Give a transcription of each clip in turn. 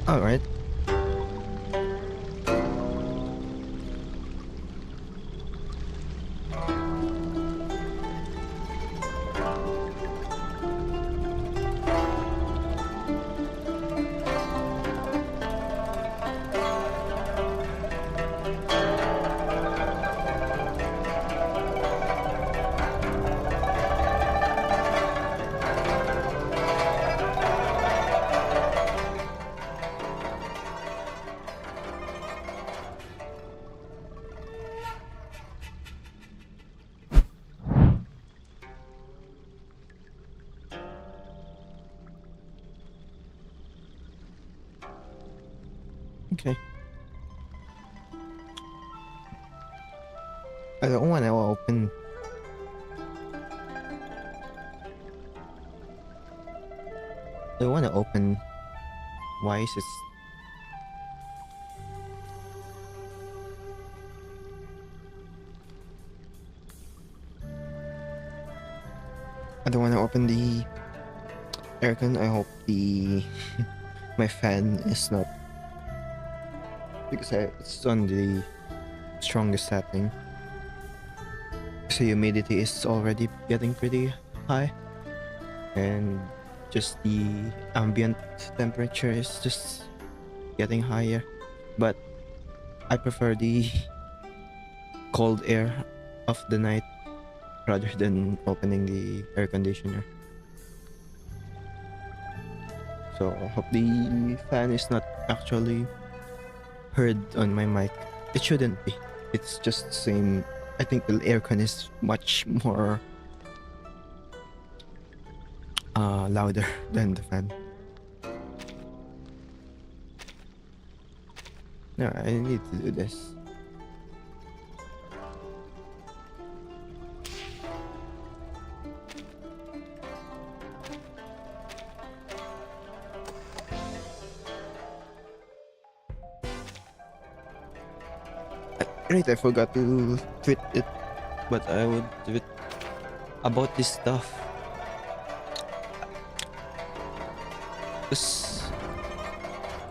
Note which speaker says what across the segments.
Speaker 1: All right. Okay. I don't want to open. I don't want to open. Why is it? I don't want to open the aircon. I hope the my fan is not, because it's on the strongest setting. So humidity is already getting pretty high, and just the ambient temperature is just getting higher. But I prefer the cold air of the night rather than opening the air conditioner. So I hope the fan is not actually heard on my mic. It shouldn't be. It's just the same. I think the aircon is much more louder than the fan. No, I need to do this. Right, I forgot to tweet it, but I would tweet about this stuff.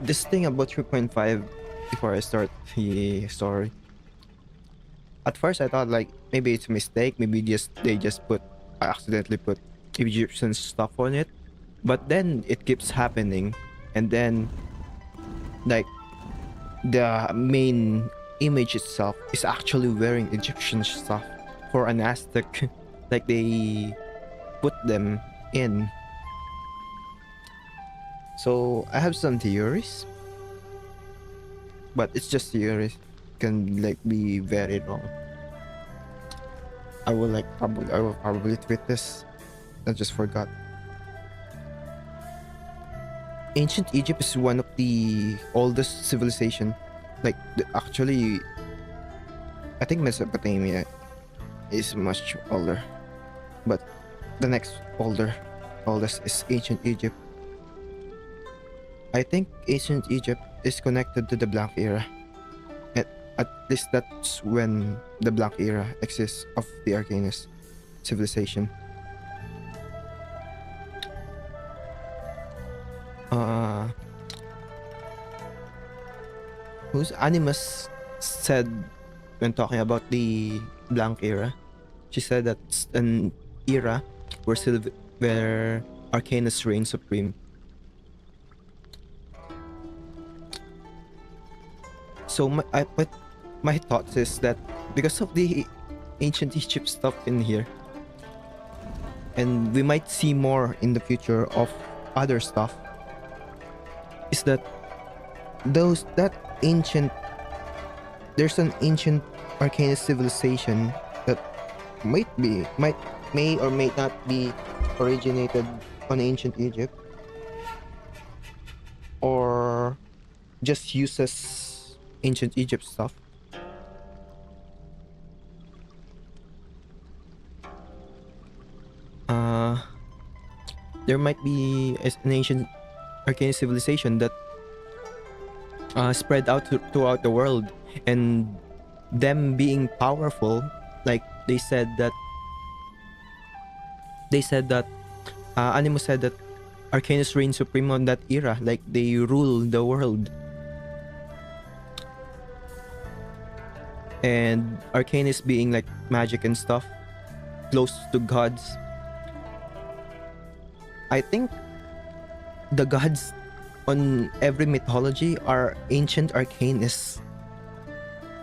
Speaker 1: This thing about 3.5 before I start the story. At first I thought like maybe it's a mistake, maybe they just I accidentally put Egyptian stuff on it. But then it keeps happening, and then like the main image itself is actually wearing Egyptian stuff for an Aztec. Like they put them in. So I have some theories, but it's just theories. Can like be very wrong. I will probably tweet this. I just forgot. Ancient Egypt is one of the oldest civilization. Like actually, I think Mesopotamia is much older, but the next oldest is ancient Egypt. I think ancient Egypt is connected to the Blank Era. At least that's when the Blank Era exists of the Arcanist civilization. Whose Animus said when talking about the Blank Era, she said that's an era where Arcanus reigns supreme. So my thoughts is that because of the ancient Egypt stuff in here, and we might see more in the future of other stuff, is that there's an ancient Arcanist civilization that may or may not be originated on ancient Egypt, or just uses ancient Egypt stuff. There might be an ancient Arcanist civilization that spread out throughout the world, and them being powerful, like they said that Animus said that Arcanus reign supreme on that era, like they rule the world. And Arcanus being like magic and stuff, close to gods. I think the gods on every mythology are ancient Arcanists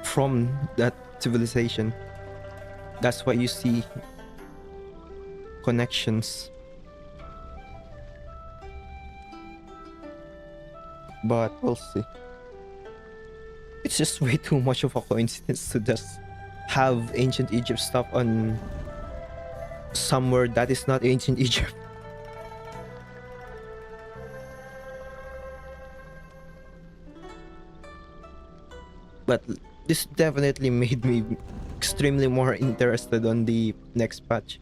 Speaker 1: from that civilization. That's why you see connections. But we'll see. It's just way too much of a coincidence to just have ancient Egypt stuff on somewhere that is not ancient Egypt. But this definitely made me extremely more interested on the next patch.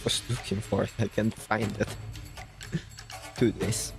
Speaker 1: Was looking for it, I can't find it. 2 days.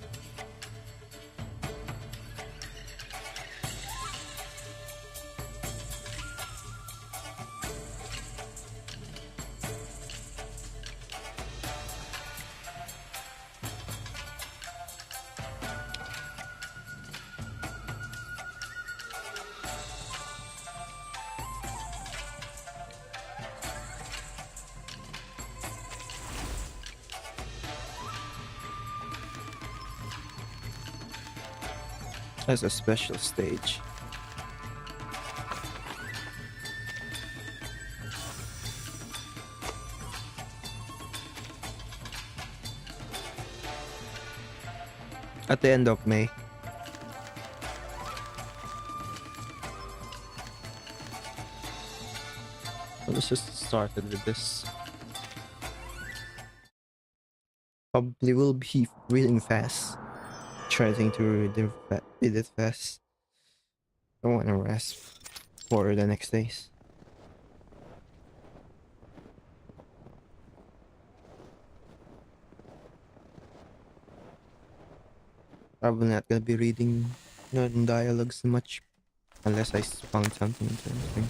Speaker 1: As a special stage. At the end of May. Let's just started with this. Probably will be reading fast. Trying to read it fast. I want to rest for the next days. Probably not gonna be reading non-dialogues much unless I found something interesting.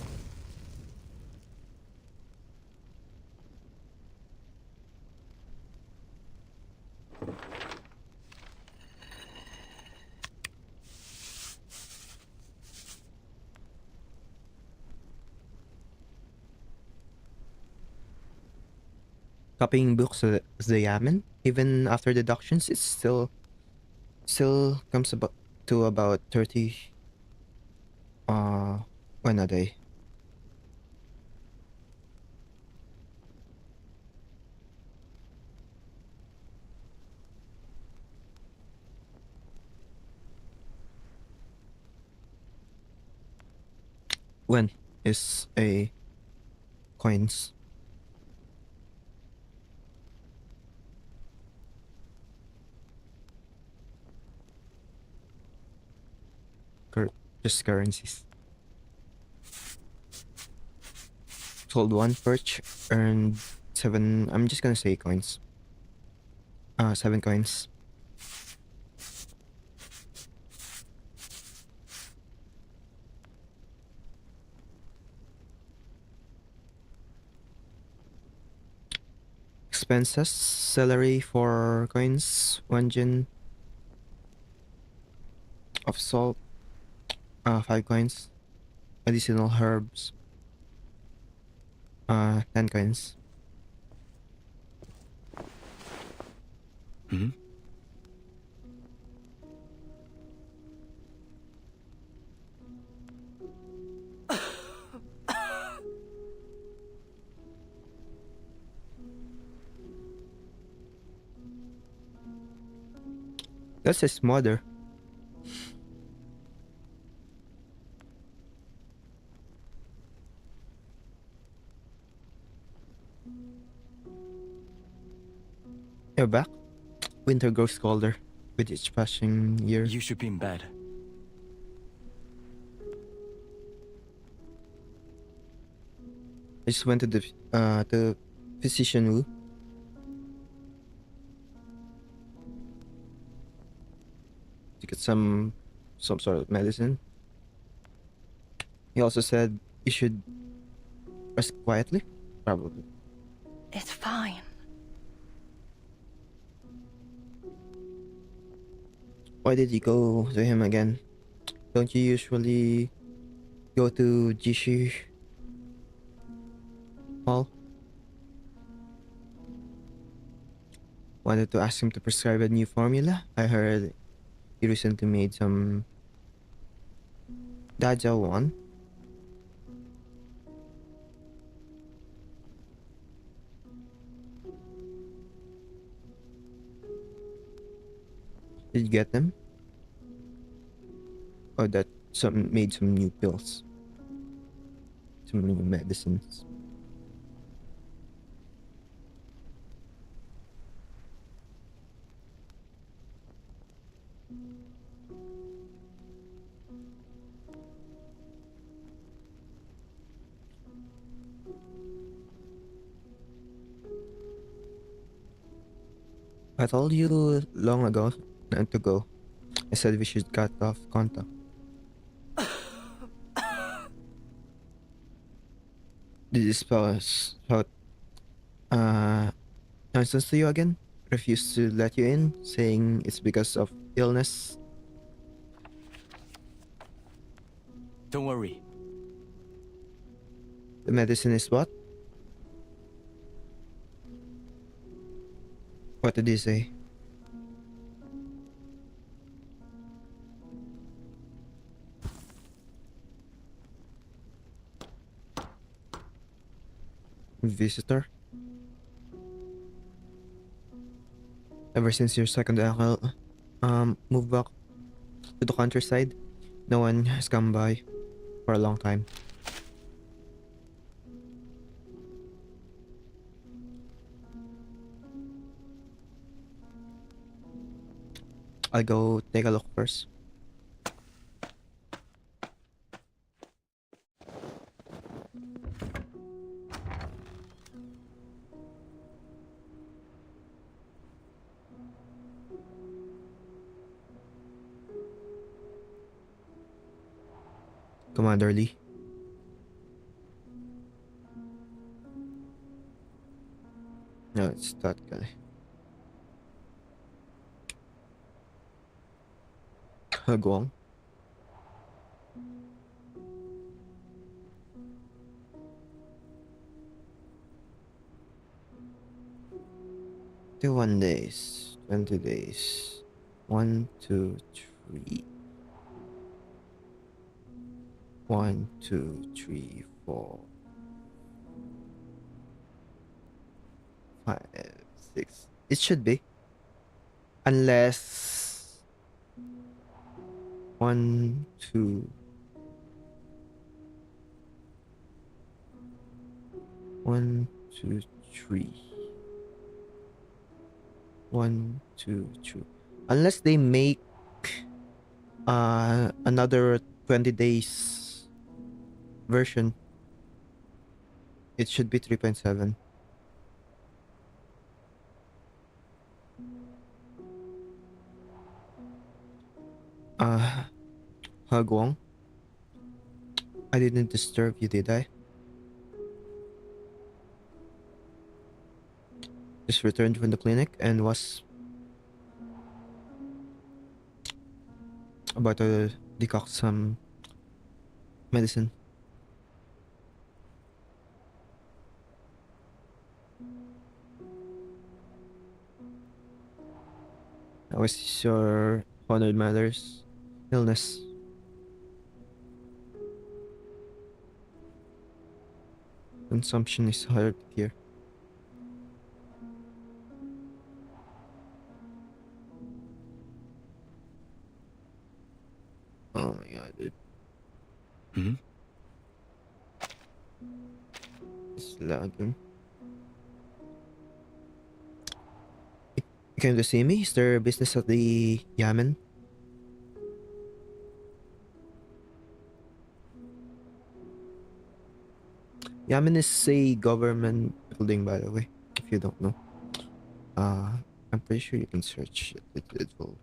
Speaker 1: Copying books as the yamen, even after deductions, it's still comes about to about 30 when a day. When is a coins? Just currencies. Sold 1 perch, earned 7. I'm just gonna say coins. 7 coins. Expenses, salary 4 coins, 1 gin of salt, 5 coins, additional herbs, 10 coins.
Speaker 2: Hmm?
Speaker 1: That's his mother. You're back? Winter grows colder with each passing year.
Speaker 2: You should be in bed.
Speaker 1: I just went to the physician Wu to get some sort of medicine. He also said you should rest quietly. Probably.
Speaker 3: It's fine.
Speaker 1: Why did you go to him again? Don't you usually go to Jishi Hall? Wanted to ask him to prescribe a new formula. I heard he recently made some Dajia one. Did you get them? Or that some made some new pills, some new medicines. I told you long ago not to go. I said we should cut off contact. Did this spout nonsense to you again? Refused to let you in, saying it's because of illness.
Speaker 2: Don't worry.
Speaker 1: The medicine is what? What did he say? Visitor? Ever since your second uncle moved back to the countryside, no one has come by for a long time. I'll go take a look first. Commander Lee. No, it's that guy. Heguang. One days, 20 days. 1, 2, 3. 1, 2, 3, 4, 5, 6. It should be. Unless 1, 2, 1, 2, 3. 1, 2, 3. Unless they make another 20 days version, it should be 3.7. Hagwong, I didn't disturb you, did I? Just returned from the clinic and was about to decoct some medicine. How is your honored mother's illness? Consumption is hard here. Oh my god, dude.
Speaker 2: Hmm?
Speaker 1: It's lagging. You came to see me? Is there business at the Yamen? Yamen is a government building, by the way, if you don't know. I'm pretty sure you can search it. It will.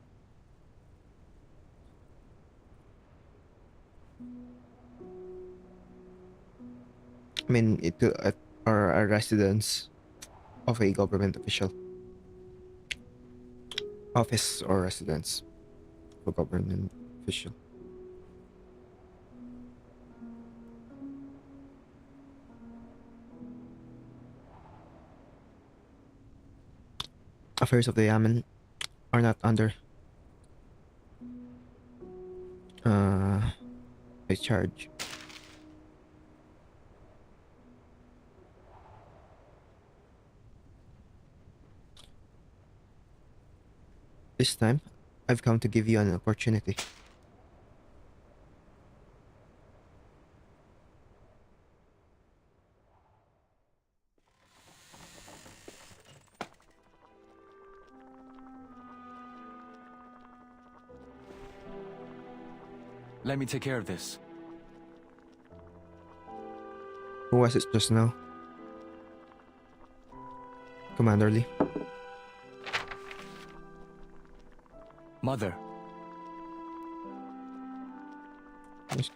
Speaker 1: I mean, it could are a residence of a government official. Office or residence of a government official. Affairs of the Yamen are not under a charge. This time, I've come to give you an opportunity.
Speaker 2: Let me take care of this.
Speaker 1: Who was it just now? Commander Lee.
Speaker 2: Mother.
Speaker 1: Yes.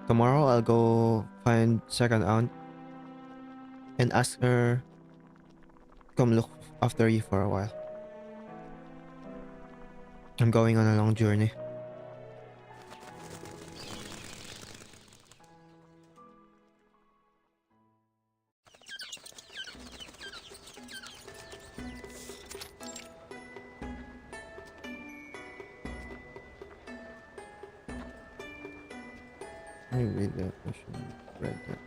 Speaker 1: Tomorrow I'll go find second aunt and ask her to come look after you for a while. I'm going on a long journey. Let me read that. I should have read that.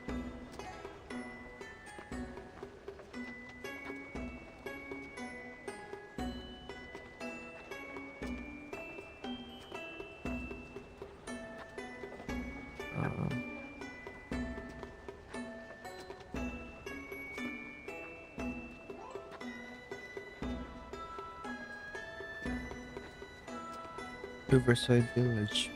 Speaker 1: Riverside Village.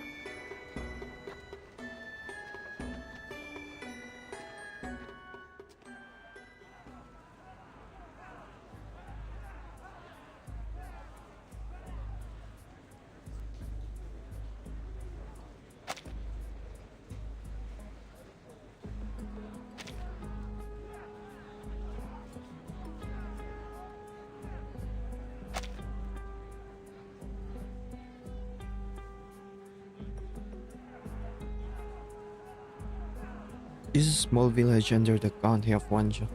Speaker 1: This is a small village under the county of Wanzhou.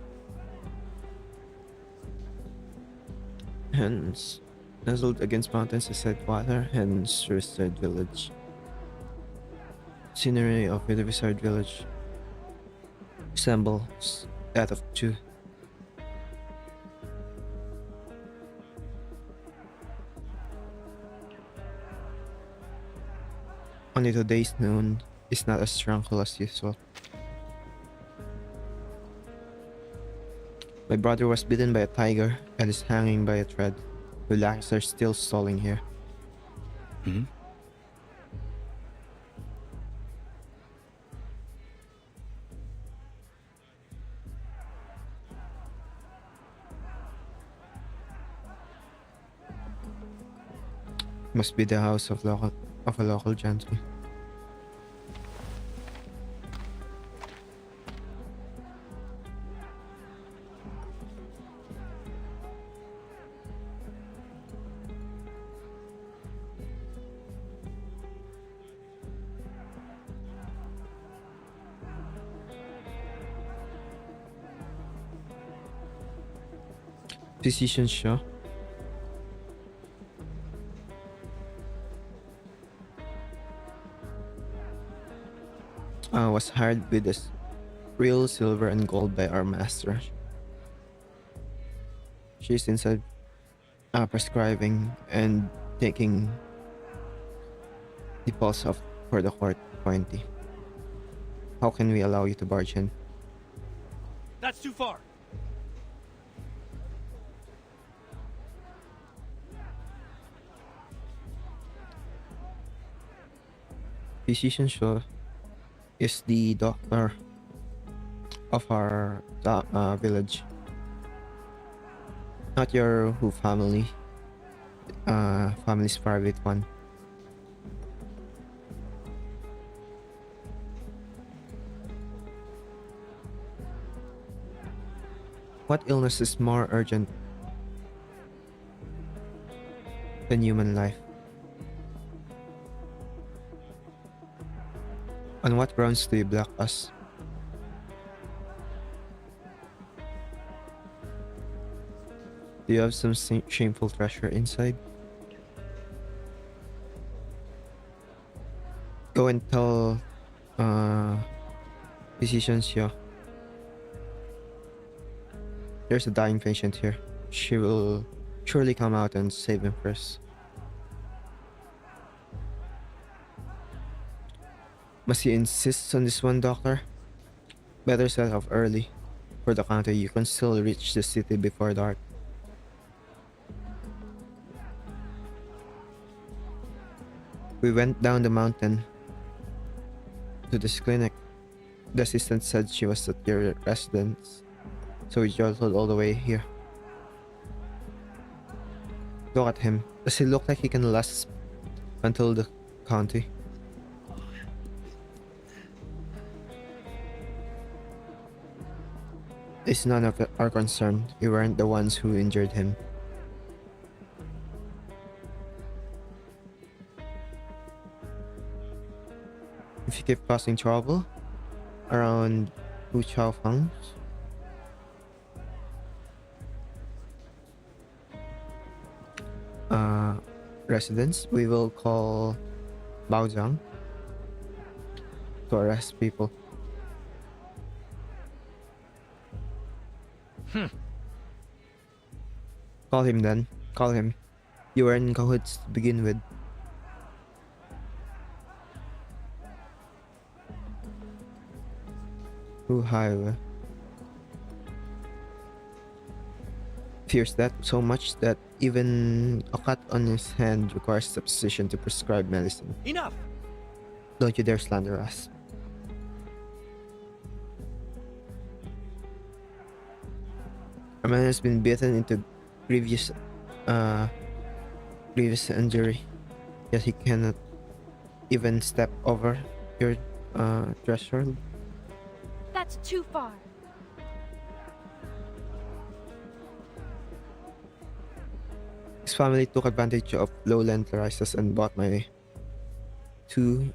Speaker 1: Hence, nestled against mountains beside water, hence Riverside Village. Scenery of the Riverside Village resembles that of Chu. Only today's noon is not as tranquil as usual. My brother was bitten by a tiger and is hanging by a thread. The lacks are still stalling here.
Speaker 2: Hmm?
Speaker 1: Must be the house of a local gentleman. Physician Shaw. Was hired with this real silver and gold by our master. She's inside prescribing and taking the pulse of for the court appointee. How can we allow you to barge in?
Speaker 4: That's too far.
Speaker 1: Physician Shaw is the doctor of our village. Not your who family. Family's private one. What illness is more urgent than human life? On what grounds do you block us? Do you have some shameful treasure inside? Go and tell physician Xio. There's a dying patient here. She will surely come out and save him first. Must you insist on this one, doctor? Better set off early. For the counter, you can still reach the city before dark. We went down the mountain to this clinic. The assistant said she was at your residence, so we jostled all the way here. Look at him. Does he look like he can last until the county? It's none of our concern. We weren't the ones who injured him. If you keep causing trouble around Wu Chaofang's residence, we will call Baozhang to arrest people. Call him then. Call him. You were in cahoots to begin with. Hu Haiwe fears that so much that even a cut on his hand requires a physician to prescribe medicine.
Speaker 4: Enough!
Speaker 1: Don't you dare slander us. A man has been beaten into grievous injury, yet he cannot even step over your threshold.
Speaker 3: That's too far.
Speaker 1: His family took advantage of lowland prices and bought my 2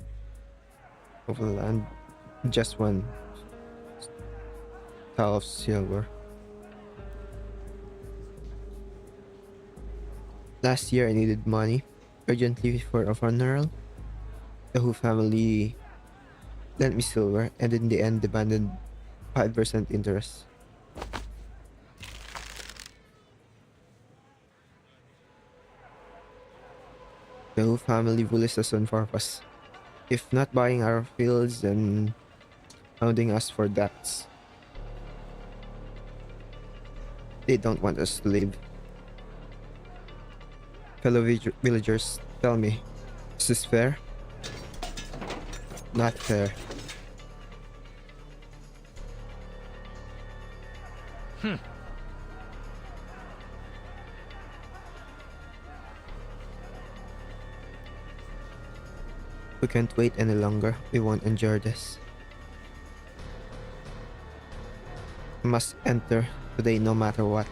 Speaker 1: of the land, just 1 tile of silver. Last year I needed money urgently for a funeral. The Hu family lent me silver and in the end demanded 5% interest. The Hu family bullies us on purpose. If not buying our fields, then hounding us for debts. They don't want us to live. Fellow villagers, tell me, is this fair? Not fair. We can't wait any longer. We won't endure this. We must enter today no matter what.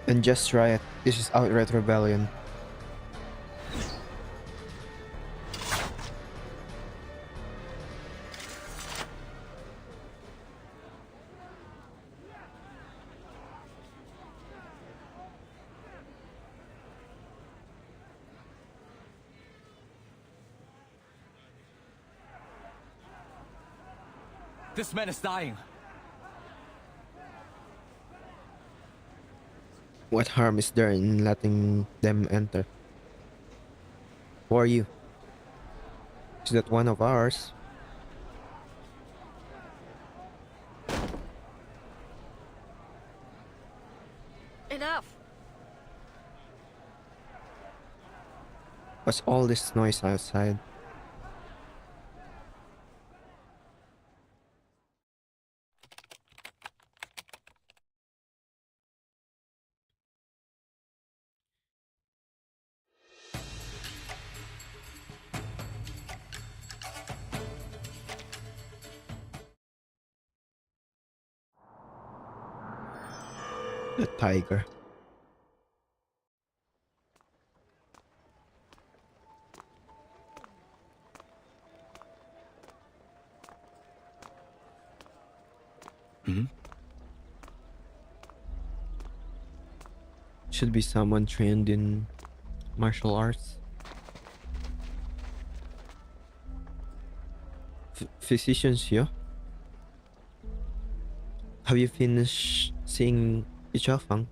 Speaker 1: Unjust riot. This is outright rebellion.
Speaker 2: This man is dying.
Speaker 1: What harm is there in letting them enter? Who are you? Is that one of ours?
Speaker 3: Enough!
Speaker 1: What's all this noise outside? The tiger.
Speaker 2: Hmm?
Speaker 1: Should be someone trained in martial arts. Physicians here. Have you finished seeing Ichafang?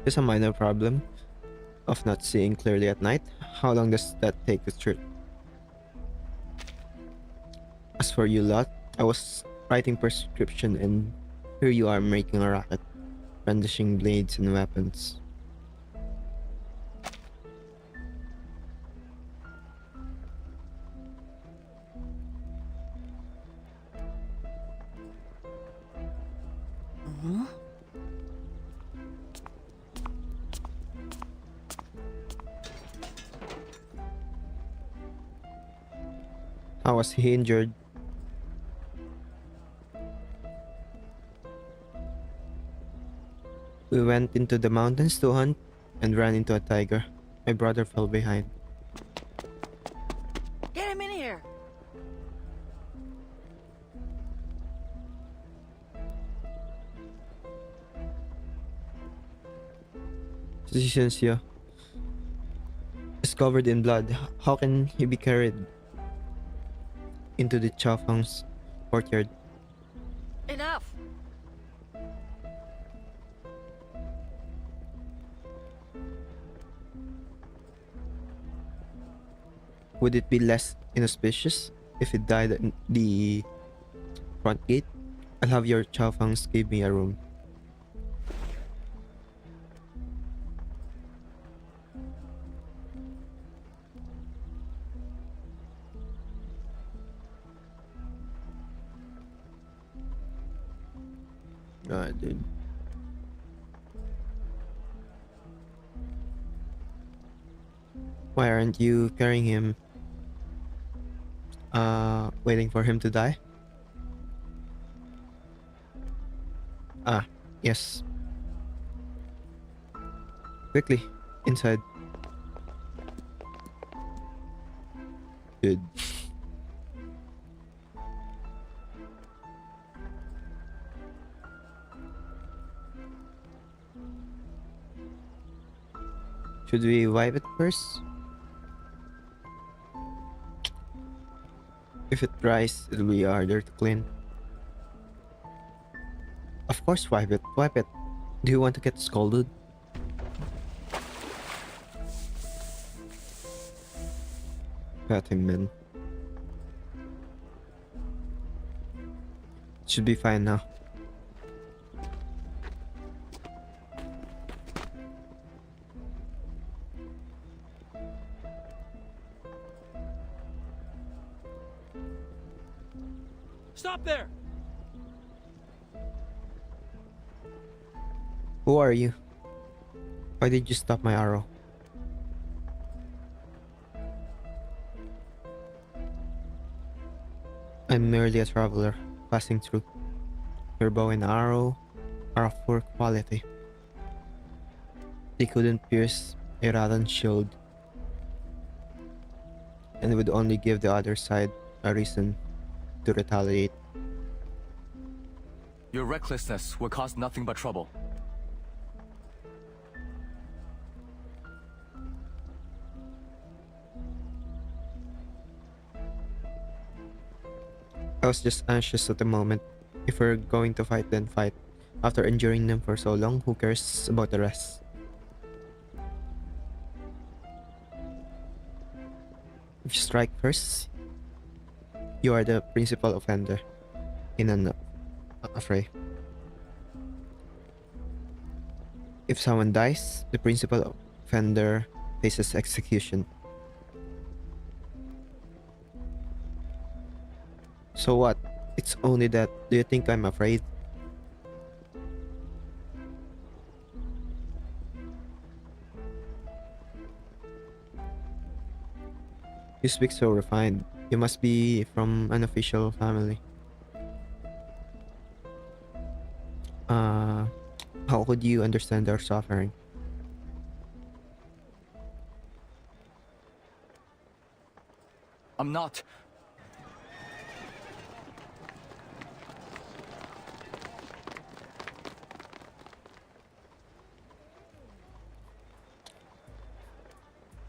Speaker 1: It's a minor problem of not seeing clearly at night. How long does that take to treat? As for you lot, I was writing prescription and here you are making a racket, brandishing blades and weapons. How was he injured? We went into the mountains to hunt and ran into a tiger. My brother fell behind.
Speaker 3: Get him in here!
Speaker 1: Physicians here is covered in blood. How can he be carried into the Chafang's courtyard?
Speaker 3: Enough!
Speaker 1: Would it be less inauspicious if it died at the front gate? I'll have your Chaofangs give me a room. Dude. Why aren't you carrying him? Waiting for him to die? Ah, yes. Quickly, inside. Good. Should we wipe it first? If it dries, it'll be harder to clean. Of course, wipe it. Wipe it. Do you want to get scolded? Got him, man. Should be fine now.
Speaker 4: Stop there!
Speaker 1: Who are you? Why did you stop my arrow? I'm merely a traveler, passing through. Your bow and arrow are of poor quality. They couldn't pierce a Radan shield, and would only give the other side a reason to retaliate.
Speaker 2: Your recklessness will cause nothing but trouble.
Speaker 1: I was just anxious at the moment. If we're going to fight, then fight. After enduring them for so long, who cares about the rest? If you strike first, you are the principal offender in an affray. If someone dies, the principal offender faces execution. So what? It's only that. Do you think I'm afraid? You speak so refined. You must be from an official family. How could you understand their suffering?
Speaker 2: I'm not.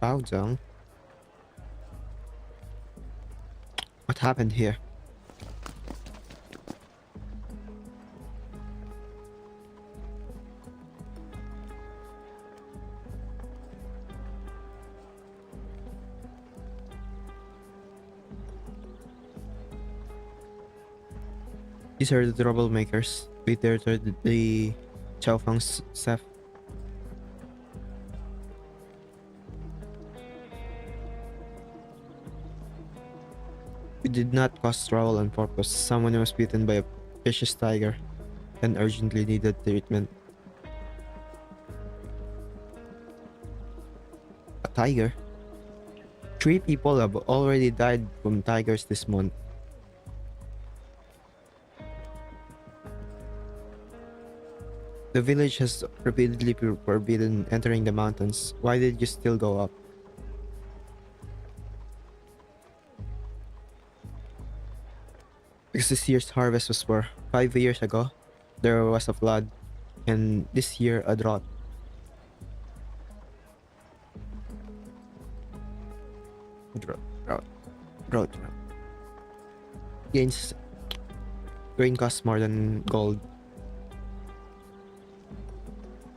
Speaker 1: Bao Zhang? What happened here? These are the troublemakers. We dare to the Chaofang's staff. We did not cause trouble on purpose. Someone was bitten by a vicious tiger and urgently needed treatment. A tiger? 3 people have already died from tigers this month. The village has repeatedly forbidden entering the mountains. Why did you still go up? Because this year's harvest was poor. 5 years ago, there was a flood, and this year a drought. Drought. Gains. Grain costs more than gold.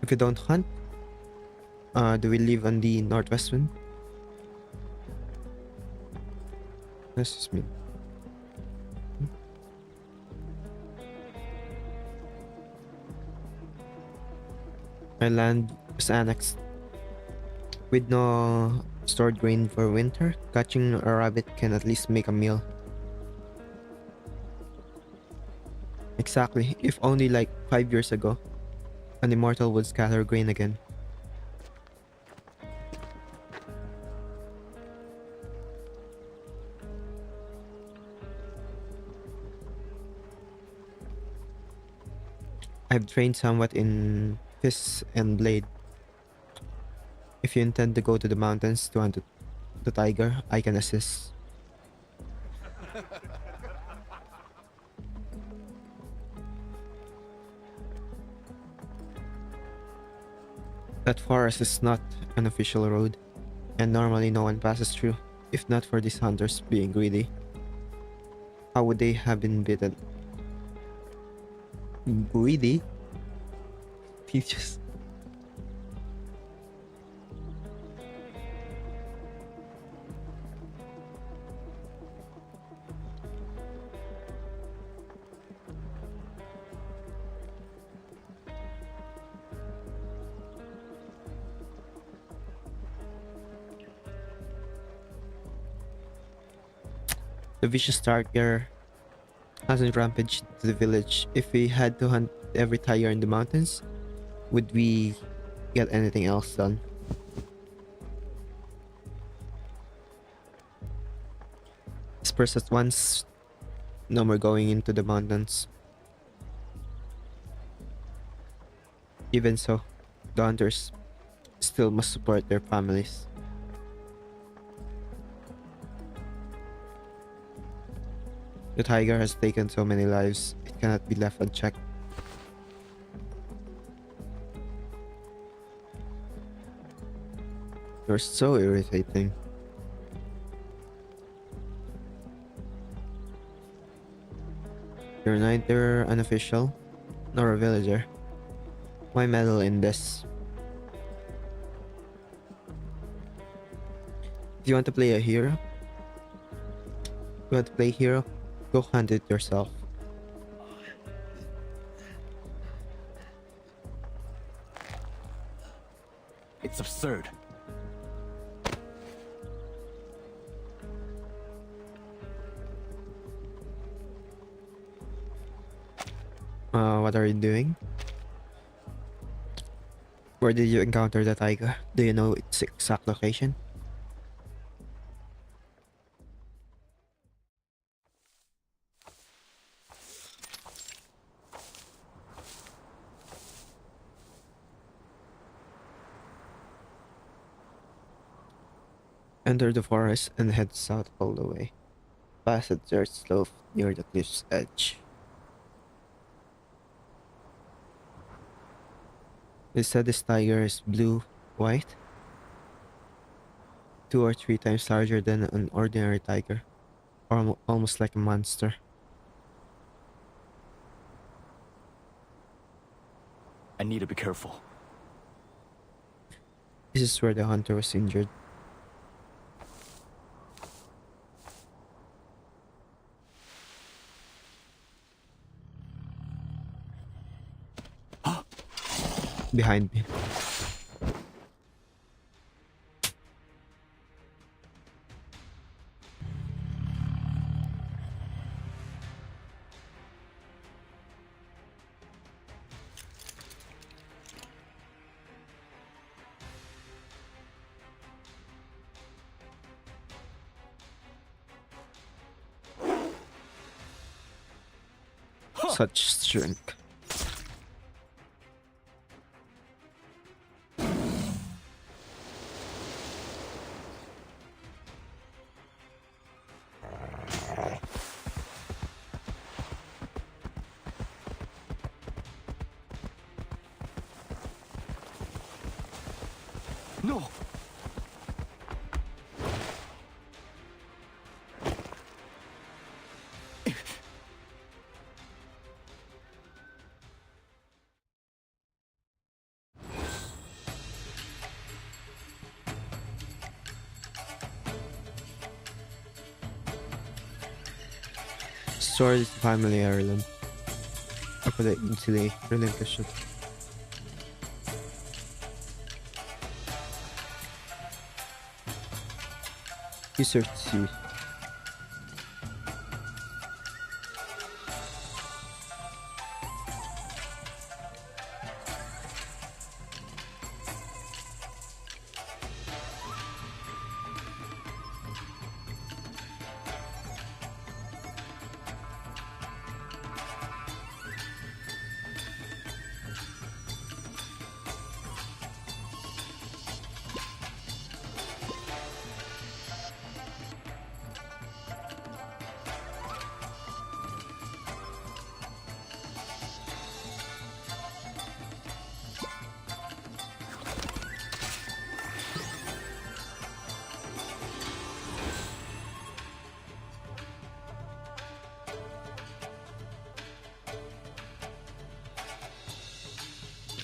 Speaker 1: If you don't hunt, do we live on the northwest wind? This is me. My land is annexed. With no stored grain for winter, catching a rabbit can at least make a meal. Exactly. If only like 5 years ago, an immortal would scatter grain again. I've trained somewhat in fist and blade. If you intend to go to the mountains to hunt the tiger, I can assist. That forest is not an official road, and normally no one passes through. If not for these hunters being greedy, how would they have been bitten? Greedy? Teachers. The vicious tiger hasn't rampaged to the village. If we had to hunt every tiger in the mountains, would we get anything else done? Disperse at once. No more going into the mountains. Even so, the hunters still must support their families. The tiger has taken so many lives, it cannot be left unchecked. You're so irritating. You're neither an official nor a villager. Why meddle in this? If you want to play a hero, you want to play hero, go hunt it yourself.
Speaker 2: It's absurd.
Speaker 1: What are you doing? Where did you encounter the tiger? Do you know its exact location? Enter the forest and head south all the way. Past a dirt slope near the cliff's edge. They said this tiger is blue, white, 2 or 3 times larger than an ordinary tiger, or almost like a monster.
Speaker 2: I need to be careful.
Speaker 1: This is where the hunter was injured. Behind me. Such strength.
Speaker 2: No!
Speaker 1: Sword is family heirloom. I could easily relinquish it. User 2.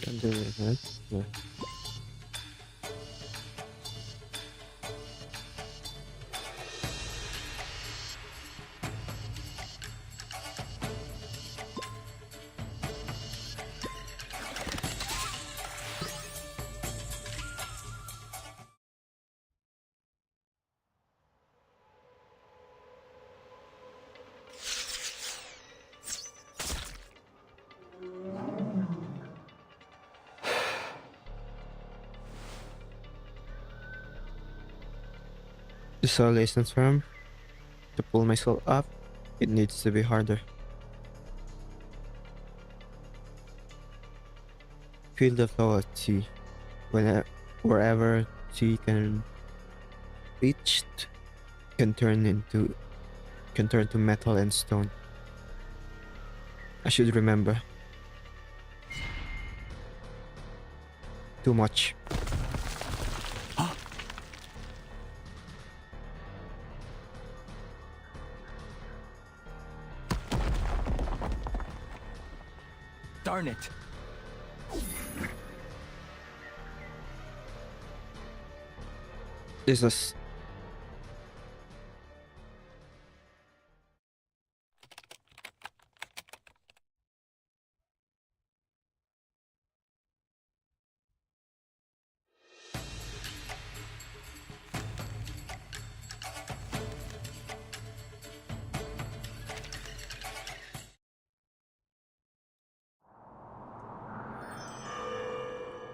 Speaker 1: Can do it, right? Yeah. The soil isn't firm. To pull myself up, it needs to be harder. Feel the flow of tea. Wherever tea can reach, can turn to metal and stone. I should remember. Too much.
Speaker 2: Darn it.
Speaker 1: This is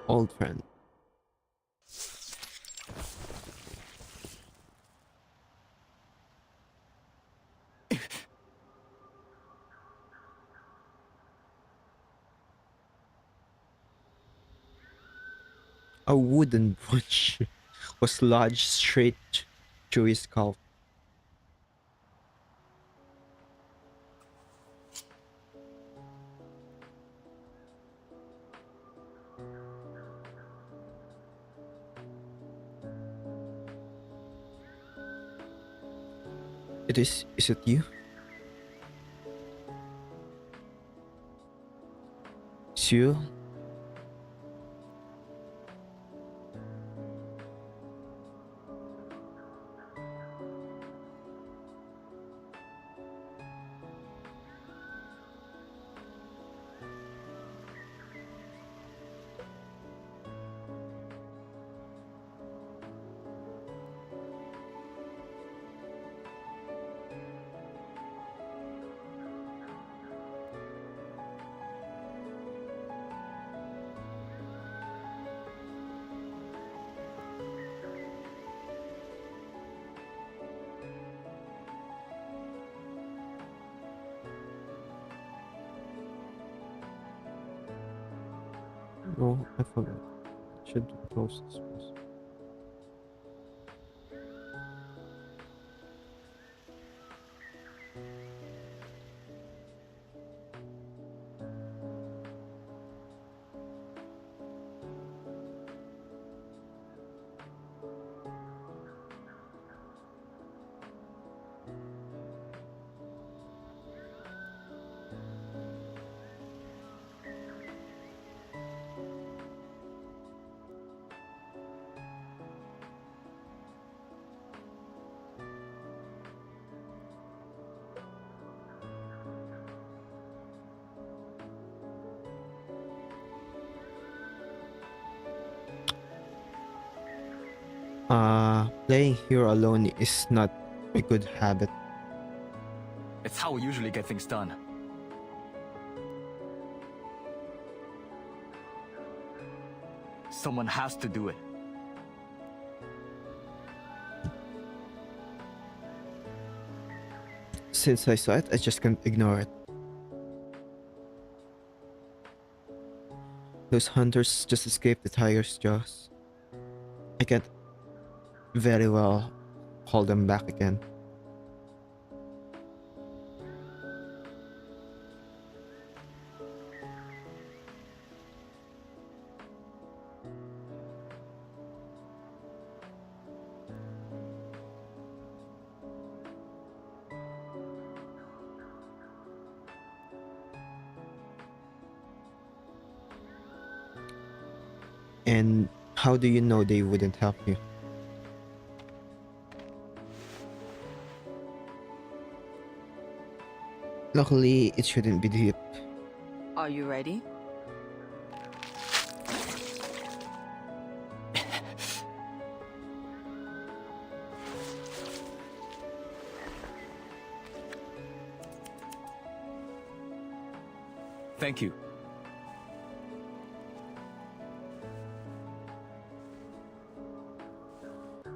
Speaker 1: old friend. A wooden punch was lodged straight through his scalp. Is it you? It's you? No, I forgot. Should close this place. Playing here alone is not a good habit.
Speaker 2: It's how we usually get things done. Someone has to do it.
Speaker 1: Since I saw it, I just can't ignore it. Those hunters just escaped the tiger's jaws. I can't very well hold them back again. And how do you know they wouldn't help you? Luckily, it shouldn't be deep.
Speaker 3: Are you ready?
Speaker 2: Thank you.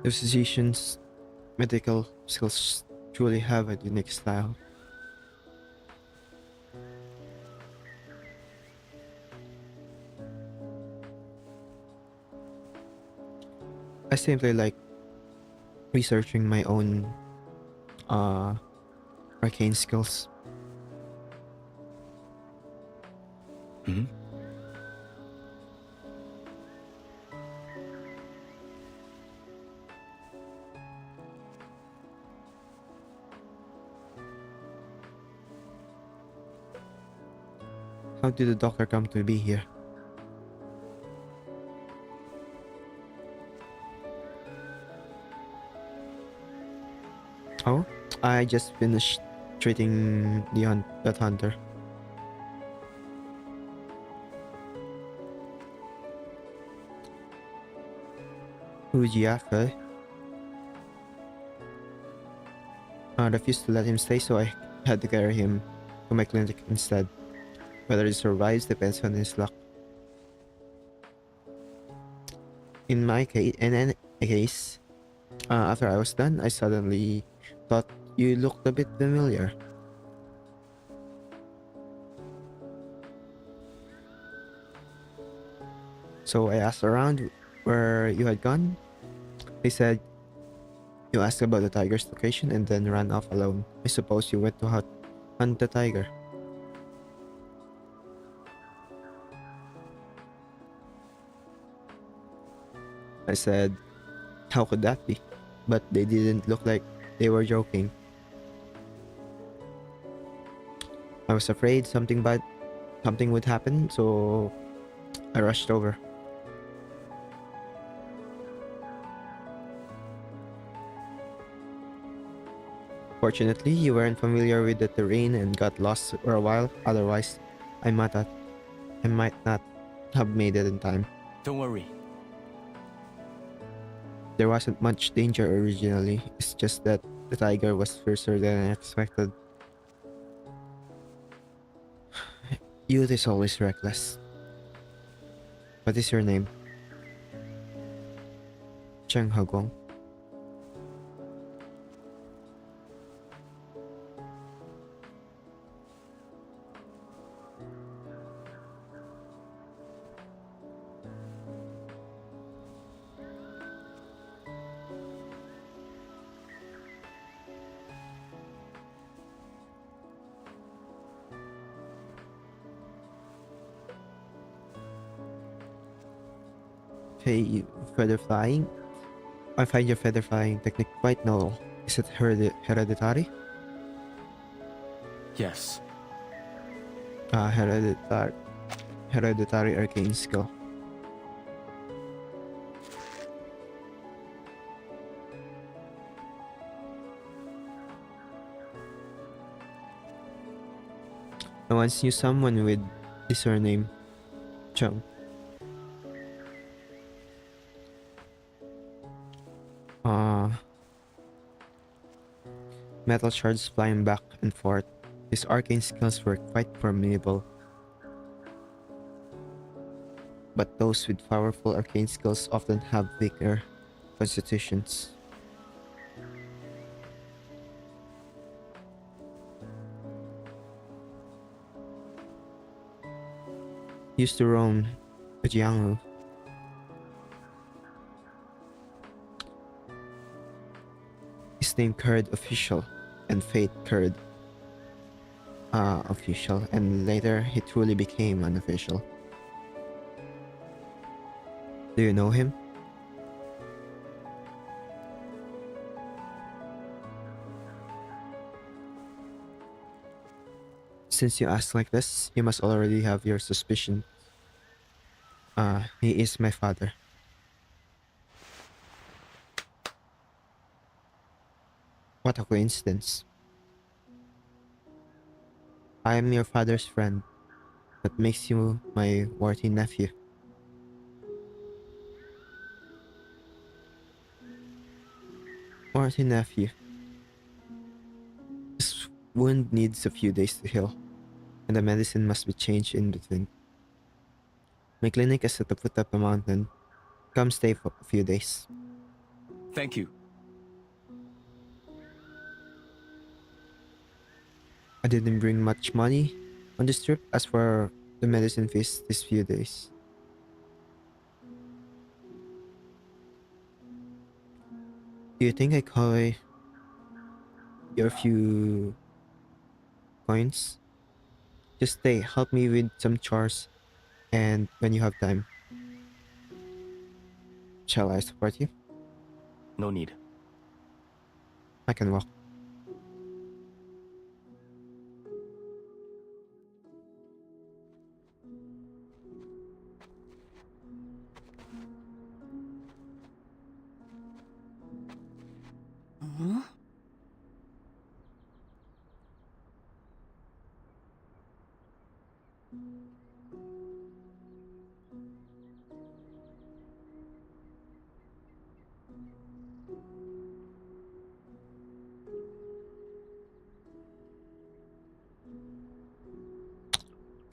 Speaker 1: The physician's medical skills truly have a unique style. I simply like researching my own arcane skills.
Speaker 2: Hmm?
Speaker 1: How did the doctor come to be here? Oh, I just finished treating that hunter. Ujiaka refused to let him stay, so I had to carry him to my clinic instead. Whether he survives depends on his luck. In any case, after I was done, I suddenly thought you looked a bit familiar. So I asked around where you had gone. They said you asked about the tiger's location and then ran off alone. I suppose you went to hunt the tiger. I said, how could that be? But they didn't look like they were joking. I was afraid something would happen, so I rushed over. Fortunately, you weren't familiar with the terrain and got lost for a while. Otherwise, I might not have made it in time.
Speaker 2: Don't worry.
Speaker 1: There wasn't much danger originally. It's just that the tiger was fiercer than I expected. Youth is always reckless. What is your name? Cheng Heguang. Hey, feather flying? I find your feather flying technique quite novel. Is it hereditary?
Speaker 2: Yes.
Speaker 1: Hereditary arcane skill. I once knew someone with the surname Chung. Metal shards flying back and forth. His arcane skills were quite formidable. But those with powerful arcane skills often have weaker constitutions. Used to roam Jianghu. His name Curd Official and Fate Curd Official, and later he truly became unofficial. Do you know him? Since you ask like this, you must already have your suspicion. He is my father. What a coincidence. I am your father's friend. That makes you my worthy nephew. Worthy nephew. This wound needs a few days to heal, and the medicine must be changed in between. My clinic is at the foot of the mountain. Come stay for a few days.
Speaker 2: Thank you.
Speaker 1: I didn't bring much money on this trip as for the medicine fees these few days. Do you think I could your few coins? Just stay, help me with some chores, and when you have time, shall I support you?
Speaker 2: No need.
Speaker 1: I can walk.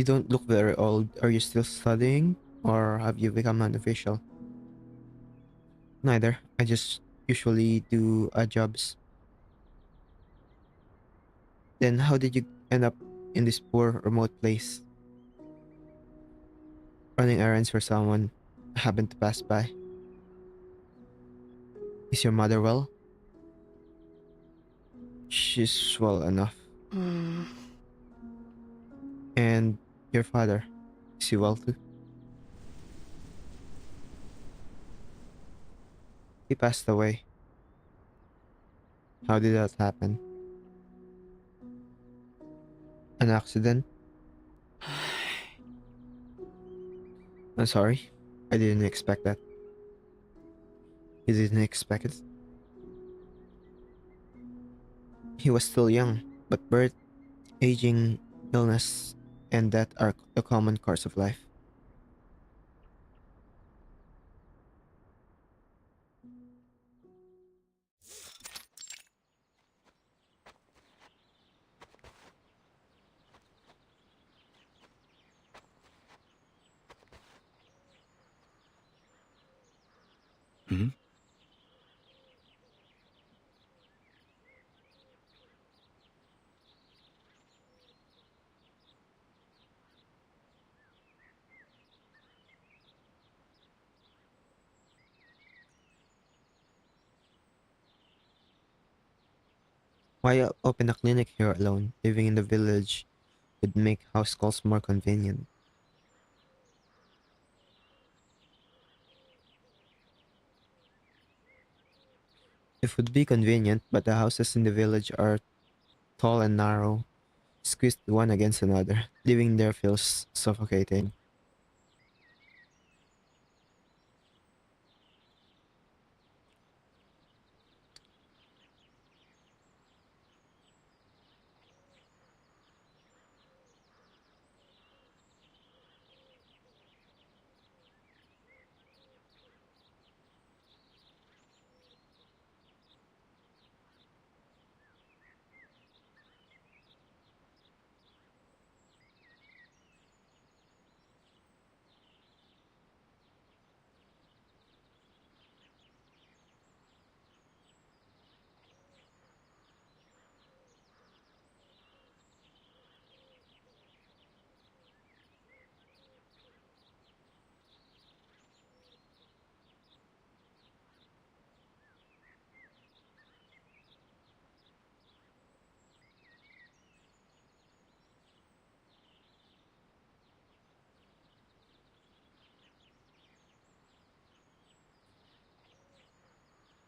Speaker 1: You don't look very old. Are you still studying? Or have you become an official? Neither. I just usually do odd jobs. Then how did you end up in this poor remote place? Running errands for someone happened to pass by. Is your mother well? She's well enough. And your father? Is he well too? He passed away. How did that happen? An accident? I'm sorry. I didn't expect that. You didn't expect it? He was still young, but birth, aging, illness, and death are a common course of life.
Speaker 2: Hmm?
Speaker 1: Why open a clinic here alone? Living in the village would make house calls more convenient. It would be convenient, but the houses in the village are tall and narrow, squeezed one against another. Living there feels suffocating.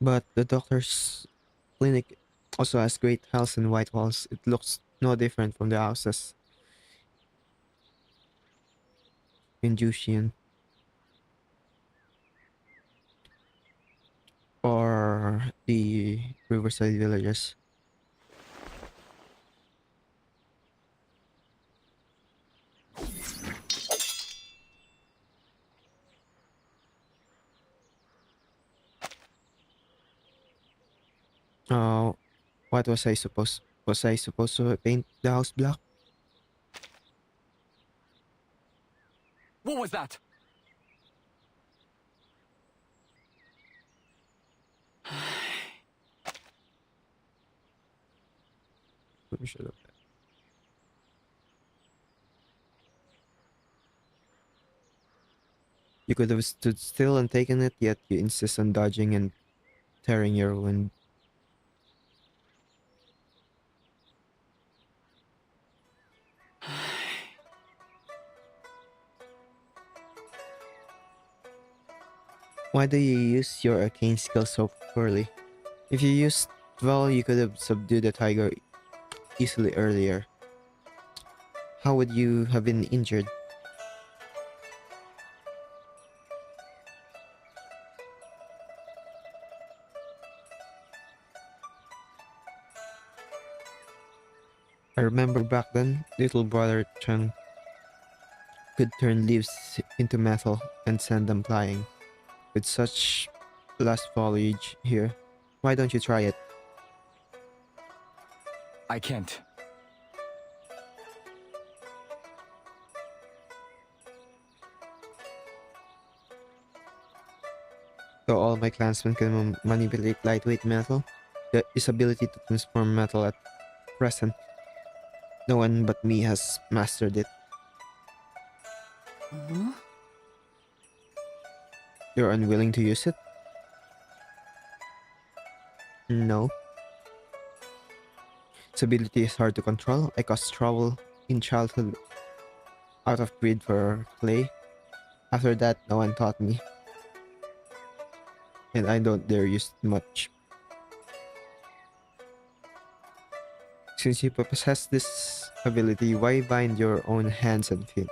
Speaker 1: But the doctor's clinic also has great tiles and white walls. It looks no different from the houses in Jushin or the riverside villages. Uh, what was I supposed to paint the house black?
Speaker 2: What was that?
Speaker 1: We should have. You could have stood still and taken it, yet you insist on dodging and tearing your wound. Why do you use your arcane skill so poorly? If you used well, you could have subdued the tiger easily earlier. How would you have been injured? I remember back then, little brother Cheng could turn leaves into metal and send them flying. With such lush foliage here, why don't you try it?
Speaker 2: I can't.
Speaker 1: Though all my clansmen can manipulate lightweight metal, his ability to transform metal at present, no one but me has mastered it.
Speaker 3: Huh?
Speaker 1: You're unwilling to use it? No. Its ability is hard to control. I caused trouble in childhood out of greed for clay. After that, no one taught me, and I don't dare use it much. Since you possess this ability, why bind your own hands and feet?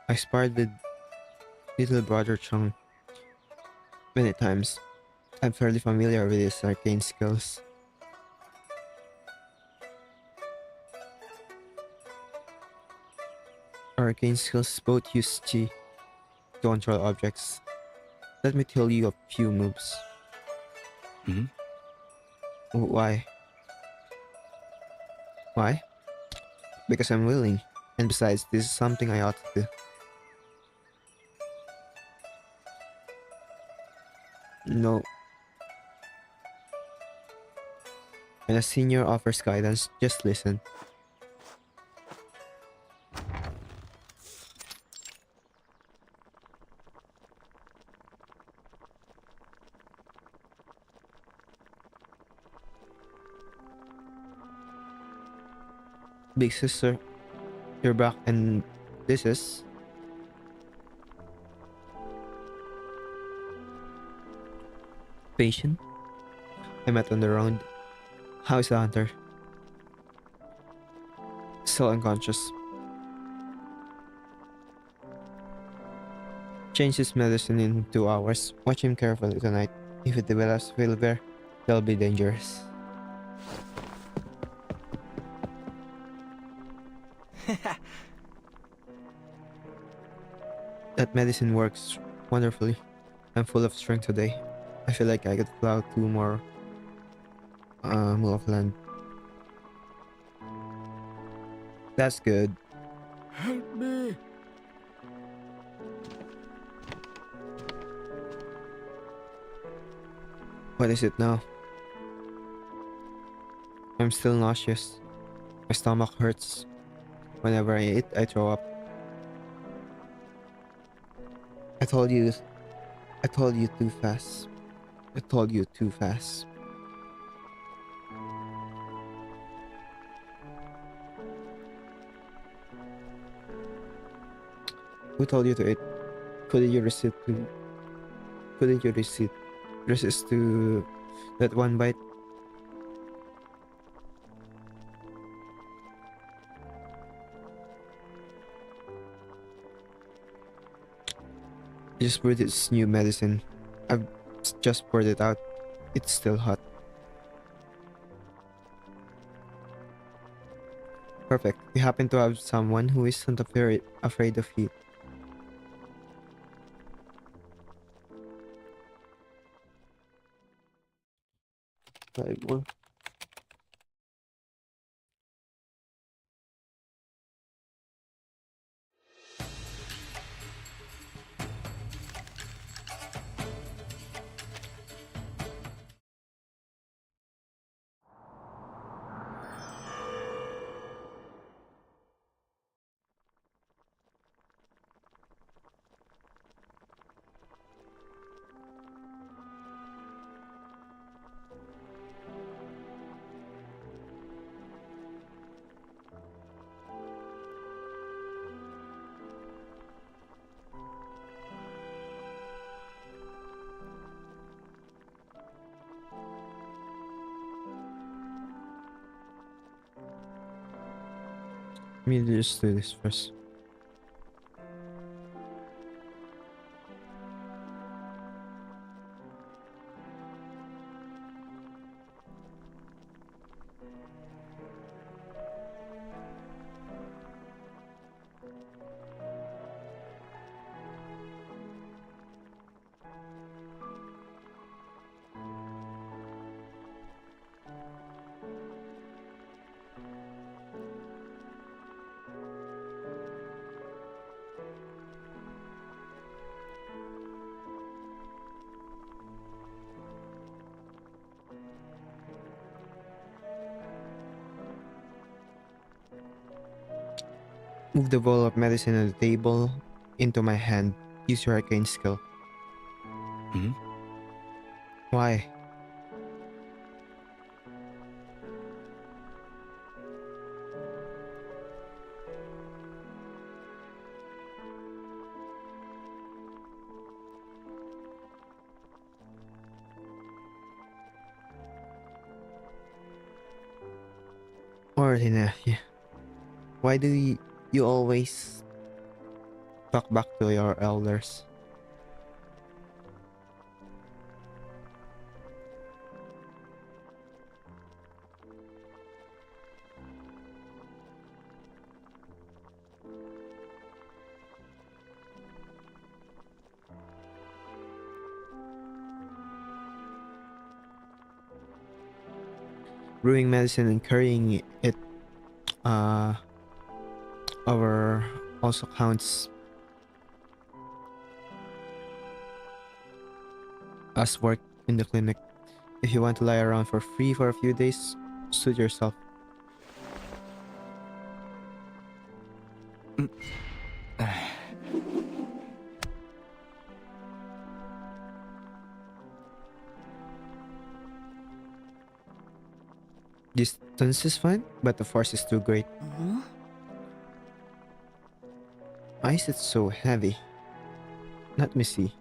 Speaker 1: I sparred with little brother Cheng many times. I'm fairly familiar with his arcane skills. Arcane skills both use chi to control objects. Let me tell you a few moves.
Speaker 2: Hmm?
Speaker 1: Why? Why? Because I'm willing. And besides, this is something I ought to do. No. When a senior offers guidance, just listen. Big sister, you're back and this is... Patient? I met on the road. How is the hunter? Still unconscious. Change his medicine in 2 hours. Watch him carefully tonight. If it develops fever, that'll be dangerous. That medicine works wonderfully. I'm full of strength today. I feel like I could plow 2 more mile of land. That's good.
Speaker 4: Help me!
Speaker 1: What is it now? I'm still nauseous. My stomach hurts. Whenever I eat, I throw up. I told you. I told you too fast. I told you too fast. Who told you to eat? Couldn't you resist to? Couldn't you resist to that one bite? I just brewed this new medicine. I've just poured it out. It's still hot. Perfect. We happen to have someone who isn't afraid of heat. Five more. Let me just do this first. Move the bowl of medicine on the table into my hand. Use your arcane skill.
Speaker 2: Hmm?
Speaker 1: Why? Ordinary. Why do you always talk back to your elders? Brewing medicine and carrying it uh over also counts as work in the clinic. If you want to lie around for free for a few days, suit yourself. Distance is fine, but the force is too great. Why is it so heavy? Let me see.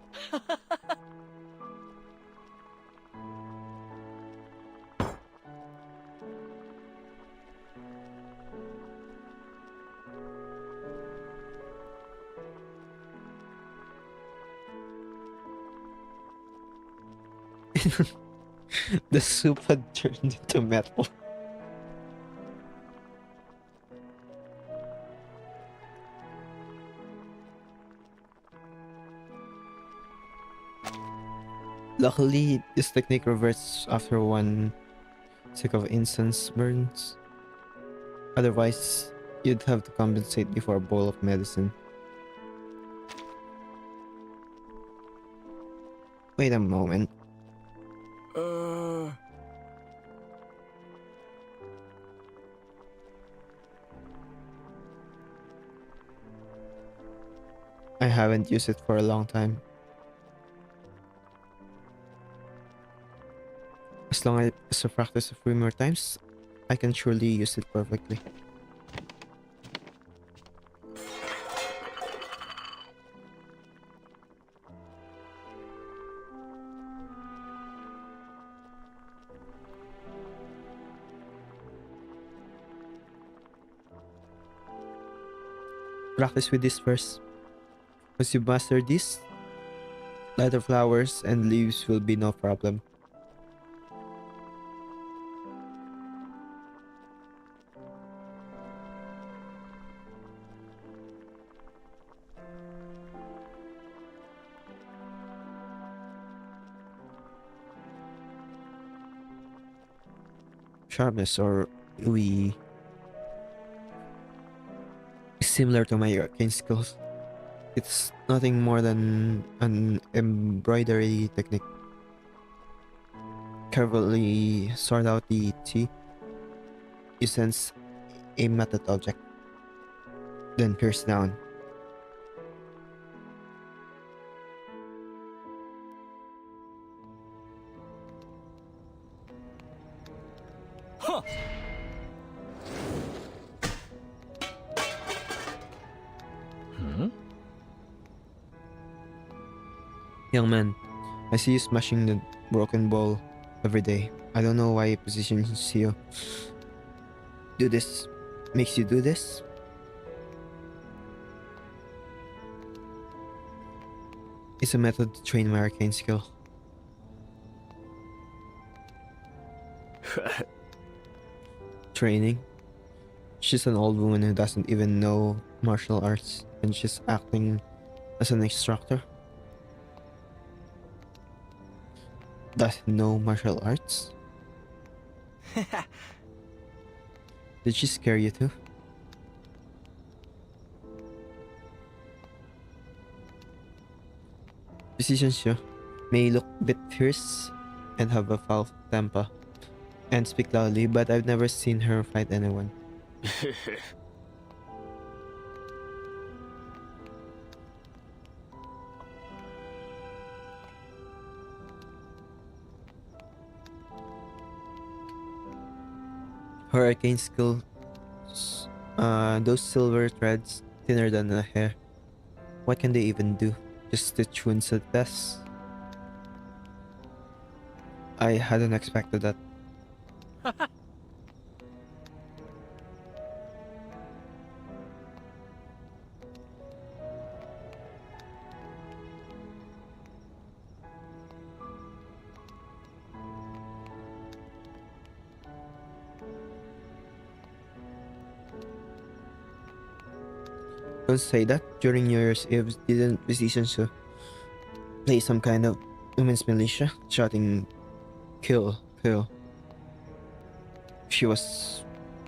Speaker 1: The soup had turned into metal. Luckily, this technique reverts after one stick of incense burns. Otherwise, you'd have to compensate before a bowl of medicine. Wait a moment. I haven't used it for a long time. As long as I practice a few more times, I can surely use it perfectly. Practice with this first. Once you master this, lighter flowers and leaves will be no problem. Sharpness or we similar to my arcane skills. It's nothing more than an embroidery technique. Carefully sort out the T. You sense a metal object, then pierce down.
Speaker 2: Huh. Hmm?
Speaker 1: Young man, I see you smashing the broken bowl every day. I don't know why it positions you. Do this. Makes you do this? It's a method to train my arcane skill. Training? She's an old woman who doesn't even know martial arts and she's acting as an instructor. Doesn't know martial arts? Did she scare you too? Decisions you may look a bit fierce and have a foul temper and speak loudly, but I've never seen her fight anyone. Her arcane skill, those silver threads, thinner than a hair. What can they even do? Just stitch wounds at best. I hadn't expected that. Don't say that. During New Year's Eve, didn't musicians play some kind of women's militia, shouting "kill, kill"? She was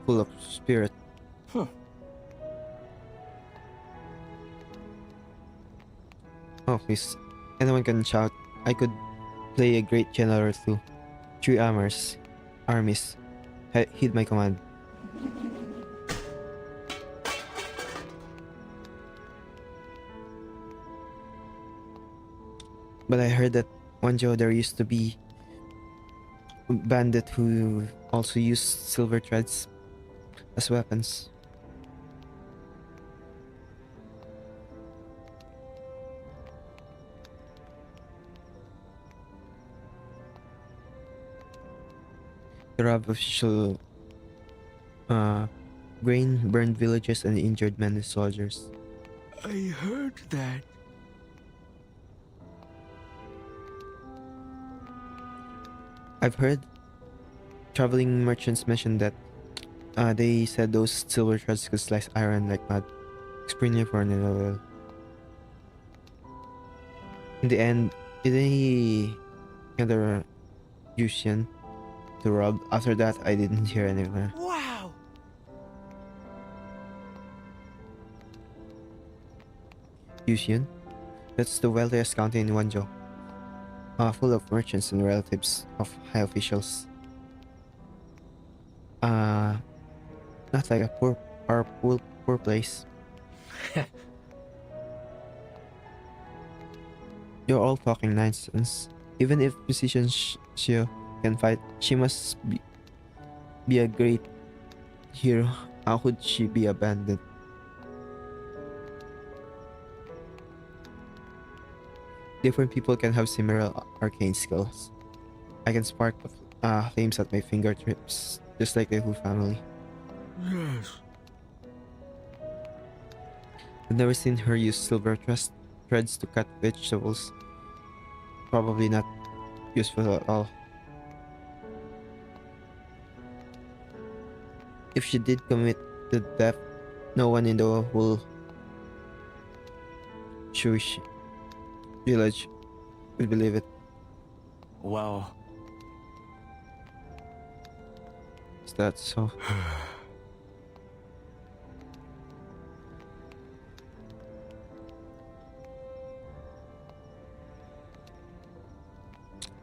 Speaker 1: full of spirit.
Speaker 2: Huh.
Speaker 1: Oh, please. Anyone can shout. I could play a great general too. 3 armies. Heed my command. But I heard that Wanjo there used to be a bandit who also used silver threads as weapons. The rob official grain, burned villages, and injured many soldiers.
Speaker 4: I heard that.
Speaker 1: I've heard traveling merchants mention that they said those silver threads could slice iron like mad, extremely for an oil. In the end, didn't he gather Yuxian to rob? After that, I didn't hear anywhere.
Speaker 4: Wow!
Speaker 1: Yuxian? That's the wealthiest county in Wanzhou, full of merchants and relatives of high officials. Not like a poor place. You're all talking nonsense. Even if musician Shio can fight, she must be a great hero. How could she be abandoned? Different people can have similar arcane skills. I can spark flames at my fingertips, just like the Hu family.
Speaker 4: Yes.
Speaker 1: I've never seen her use silver threads to cut vegetables. Probably not useful at all. If she did commit the theft, no one in the whole Shuish village would believe it.
Speaker 2: Wow.
Speaker 1: Is that so?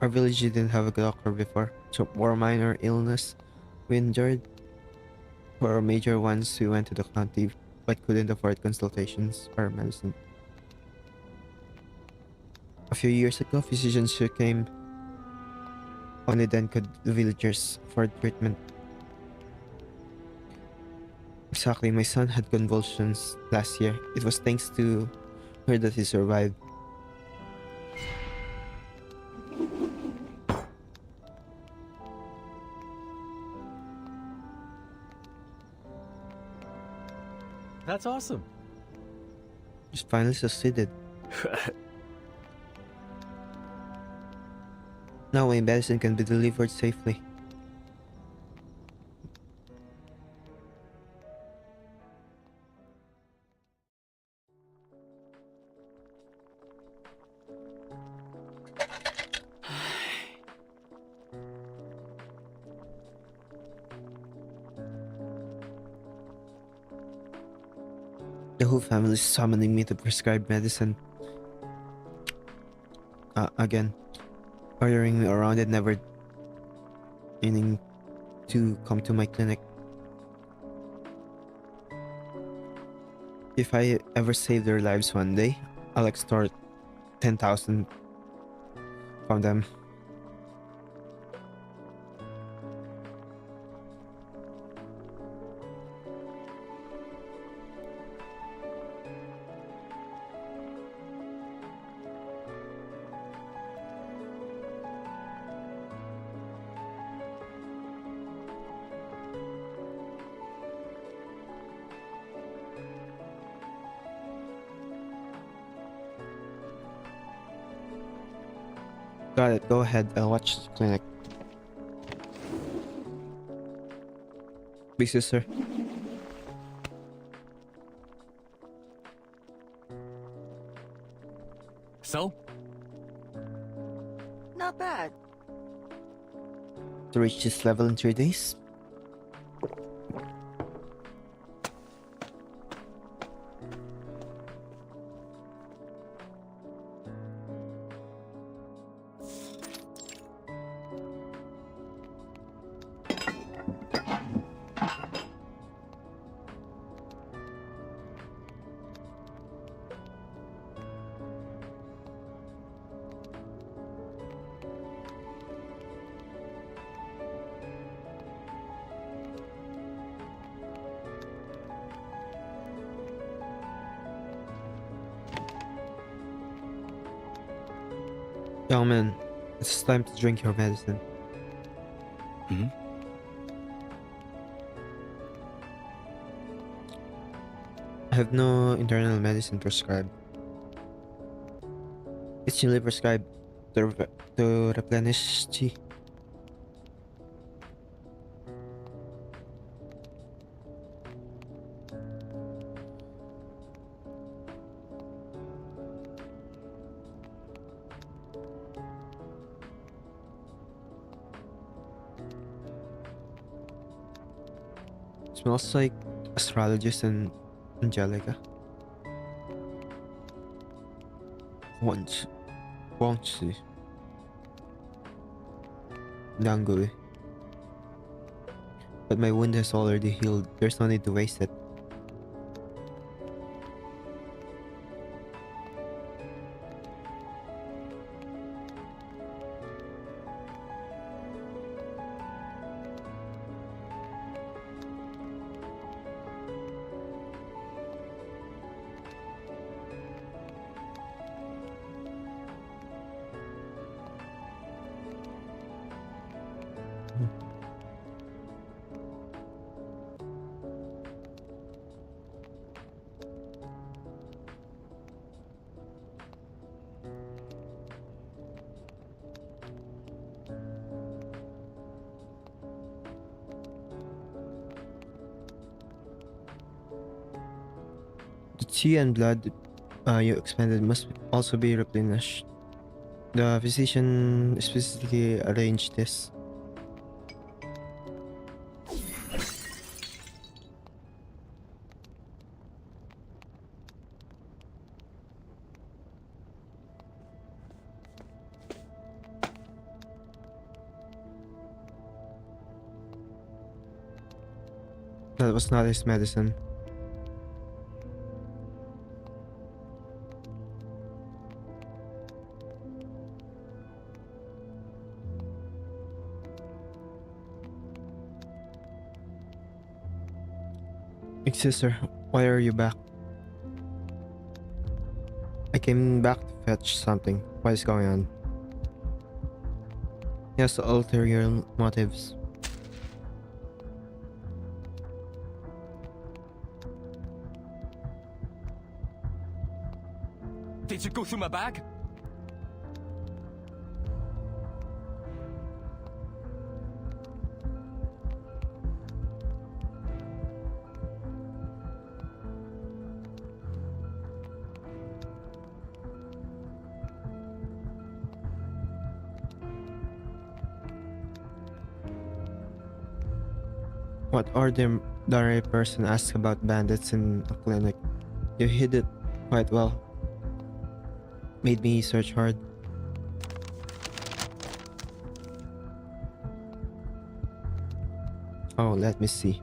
Speaker 1: Our village didn't have a doctor before, so for minor illness we endured. For major ones we went to the county but couldn't afford consultations or medicine. A few years ago, physicians who came. Only then could the villagers afford treatment. Exactly, my son had convulsions last year. It was thanks to her that he survived.
Speaker 2: That's awesome.
Speaker 1: Just finally succeeded. Now my medicine can be delivered safely. The whole family is summoning me to prescribe medicine. Again. Ordering me around and never meaning to come to my clinic. If I ever save their lives one day, I'll extort 10,000 from them. Got it. Go ahead. I'll watch the clinic. Busy, sir.
Speaker 2: So?
Speaker 3: Not bad.
Speaker 1: To reach this level in 3 days? Young man, it's time to drink your medicine.
Speaker 2: Hmm?
Speaker 1: I have no internal medicine prescribed. It's usually prescribed to replenish chi. Smells like astrologist and Angelica. Once. Once. Nangui. But my wound has already healed. There's no need to waste it. The chi and blood you expended must also be replenished. The physician specifically arranged this. That was not his medicine. Excuse sir, why are you back? I came back to fetch something. What is going on? He has ulterior motives.
Speaker 2: Did you go through my bag?
Speaker 1: What ordinary person asks about bandits in a clinic? You hid it quite well. Made me search hard. Oh, let me see.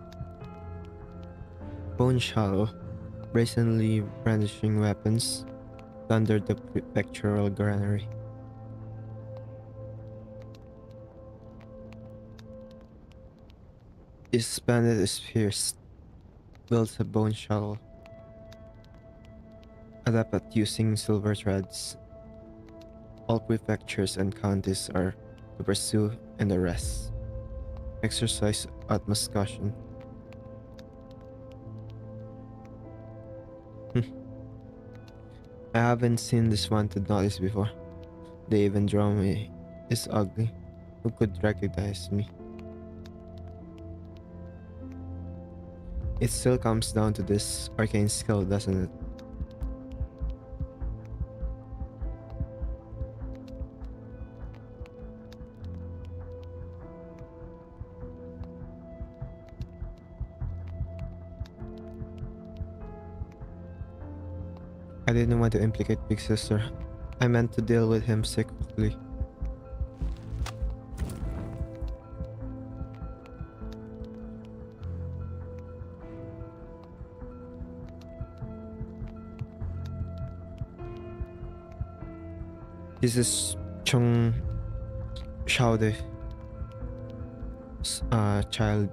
Speaker 1: Bone Shallow, brazenly brandishing weapons, plundered the prefectural granary. This bandit is fierce, builds a bone shuttle, adept at using silver threads. All prefectures and counties are to pursue and arrest. Exercise utmost caution. I haven't seen this wanted notice before. They even draw me is ugly. Who could recognize me? It still comes down to this arcane skill, doesn't it? I didn't want to implicate Big Sister. I meant to deal with him secretly. This is Chung Shaode's child.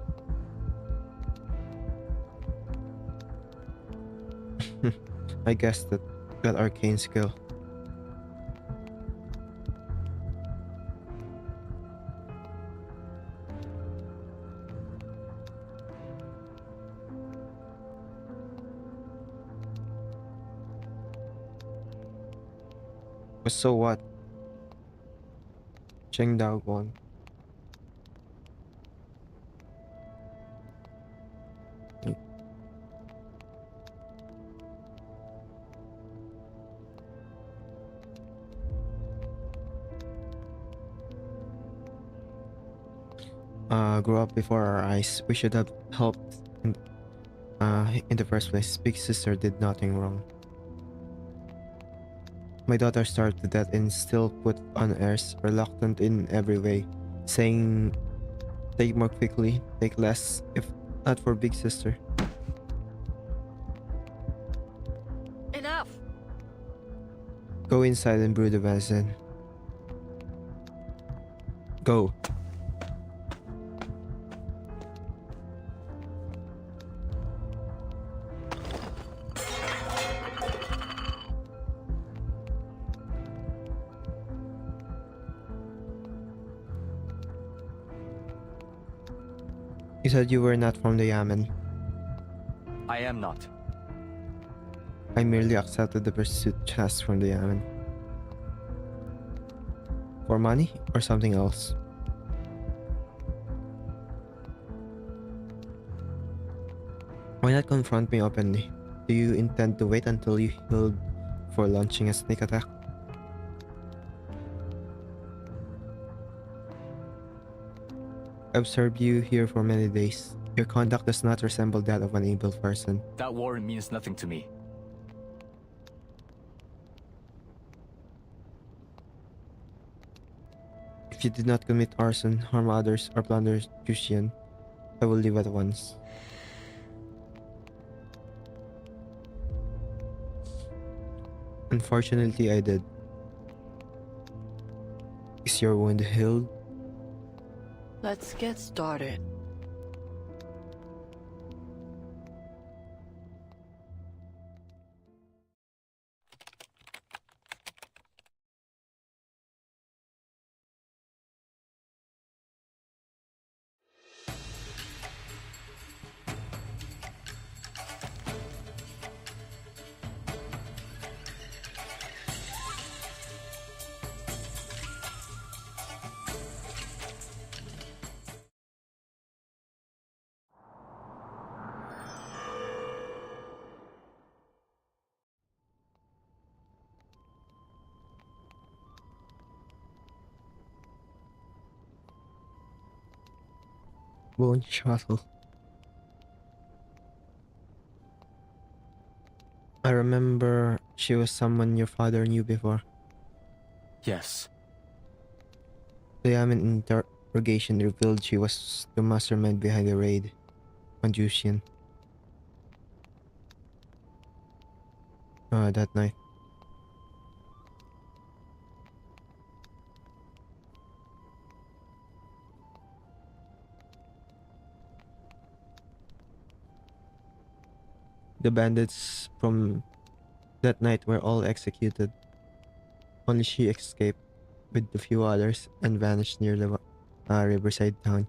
Speaker 1: I guess that arcane skill. So what? Cheng Heguang. Grew up before our eyes. We should have helped in the first place. Big Sister did nothing wrong. My daughter starved to death and still put on airs, reluctant in every way, saying, take more quickly, take less, if not for Big Sister.
Speaker 3: Enough!
Speaker 1: Go inside and brew the medicine. Go. You said you were not from the Yamen.
Speaker 2: I am not.
Speaker 1: I merely accepted the pursuit task from the Yamen. For money or something else? Why not confront me openly? Do you intend to wait until you healed before launching a sneak attack? I've observed you here for many days. Your conduct does not resemble that of an able person.
Speaker 2: That warrant means nothing to me.
Speaker 1: If you did not commit arson, harm others, or plunder Jushian, I will leave at once. Unfortunately, I did. Is your wound healed?
Speaker 3: Let's get started.
Speaker 1: Bone shuttle. I remember she was someone your father knew before.
Speaker 2: Yes.
Speaker 1: The Yamen interrogation revealed she was the mastermind behind the raid on Jushian. That night. The bandits from that night were all executed. Only she escaped with a few others and vanished near the riverside town.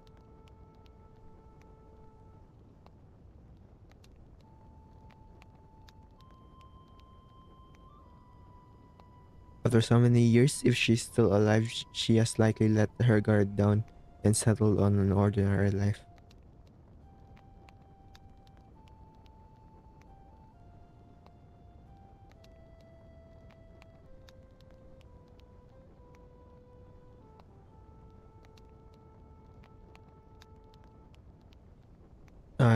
Speaker 1: After so many years, if she's still alive, she has likely let her guard down and settled on an ordinary life.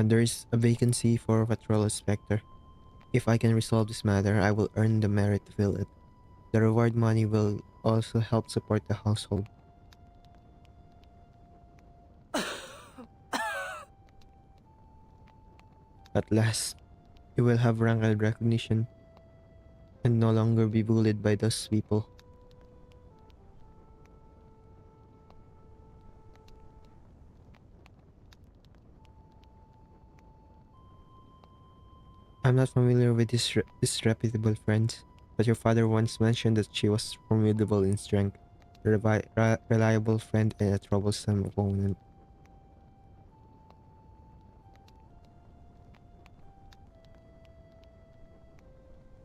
Speaker 1: There is a vacancy for a patrol inspector. If I can resolve this matter, I will earn the merit to fill it. The reward money will also help support the household. At last, you will have rank and recognition and no longer be bullied by those people. I'm not familiar with this disreputable friend, but your father once mentioned that she was formidable in strength, a reliable friend, and a troublesome opponent.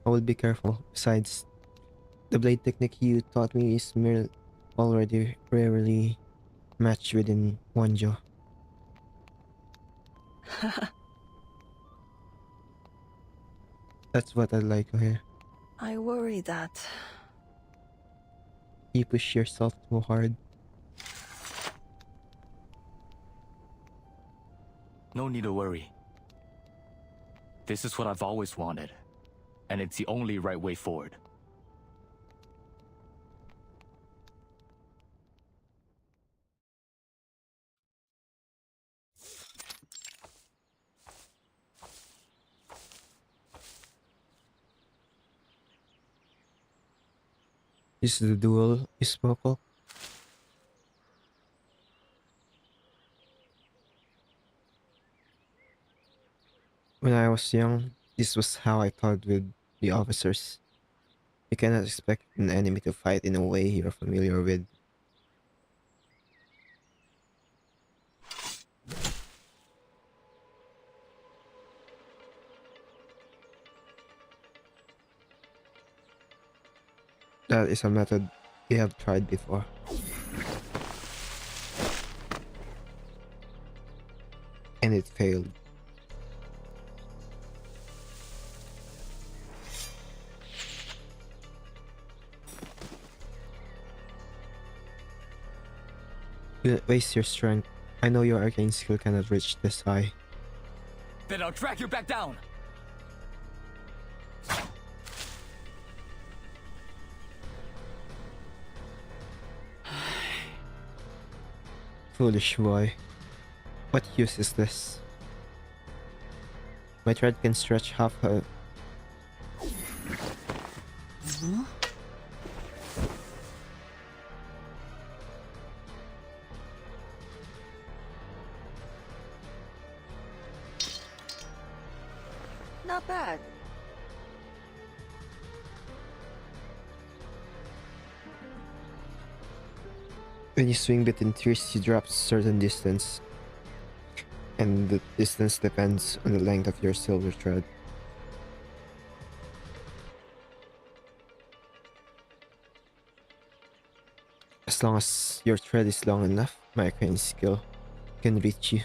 Speaker 1: I will be careful. Besides, the blade technique you taught me is already rarely matched within one jaw. That's what I'd like to hear.
Speaker 3: I worry that...
Speaker 1: You push yourself too hard.
Speaker 2: No need to worry. This is what I've always wanted, and it's the only right way forward.
Speaker 1: This is the duel you spoke of. When I was young, this was how I taught with the officers. You cannot expect an enemy to fight in a way you're familiar with. That is a method we have tried before. And it failed. You waste your strength. I know your arcane skill cannot reach this high.
Speaker 2: Then I'll drag you back down!
Speaker 1: Foolish boy. What use is this? My thread can stretch half a...
Speaker 3: Not bad.
Speaker 1: When you swing between tiers, you drop a certain distance. And the distance depends on the length of your silver thread. As long as your thread is long enough, my arcane skill can reach you.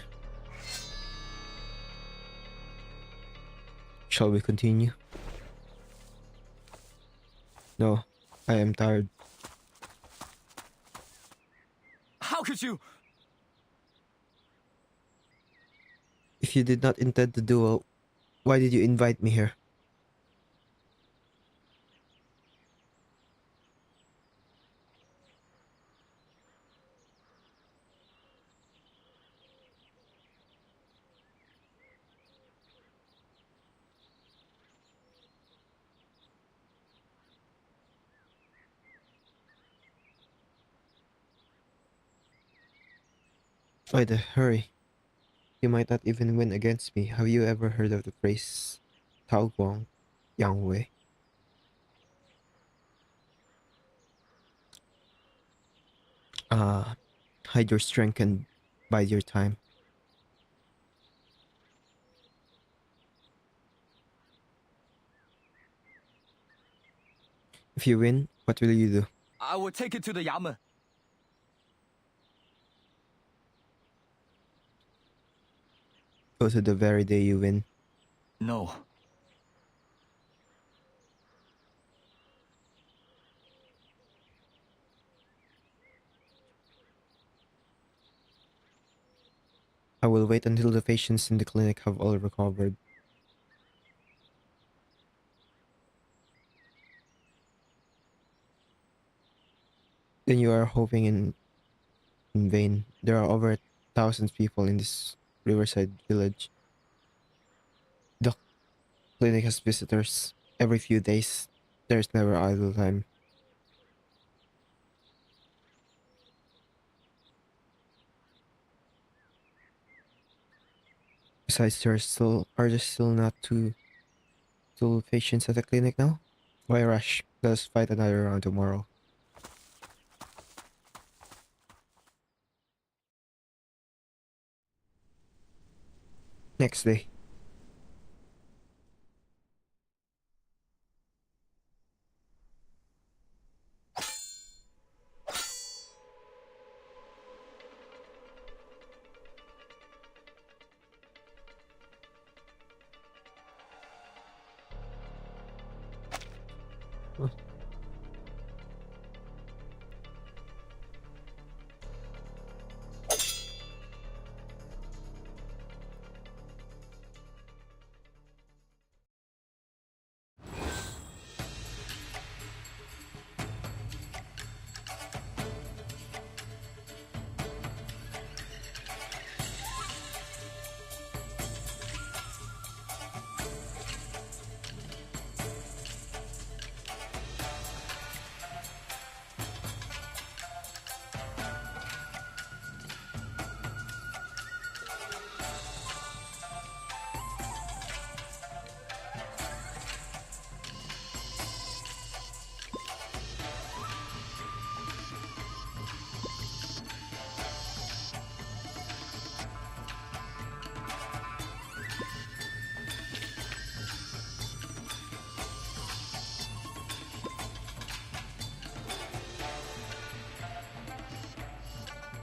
Speaker 1: Shall we continue? No, I am tired.
Speaker 2: How could you?
Speaker 1: If you did not intend the duel, why did you invite me here? Why the hurry? You might not even win against me. Have you ever heard of the phrase Tao Guang Yang Wei? Ah, hide your strength and bide your time. If you win, what will you do?
Speaker 2: I will take it to the Yamen.
Speaker 1: Go to the very day you win.
Speaker 2: No.
Speaker 1: I will wait until the patients in the clinic have all recovered. Then you are hoping in vain. There are over 1,000 people in this riverside village. The clinic has visitors every few days. There's never idle time. Besides, there still not two patients at the clinic now? Why rush? Let's fight another round tomorrow. Next day.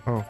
Speaker 1: Oh.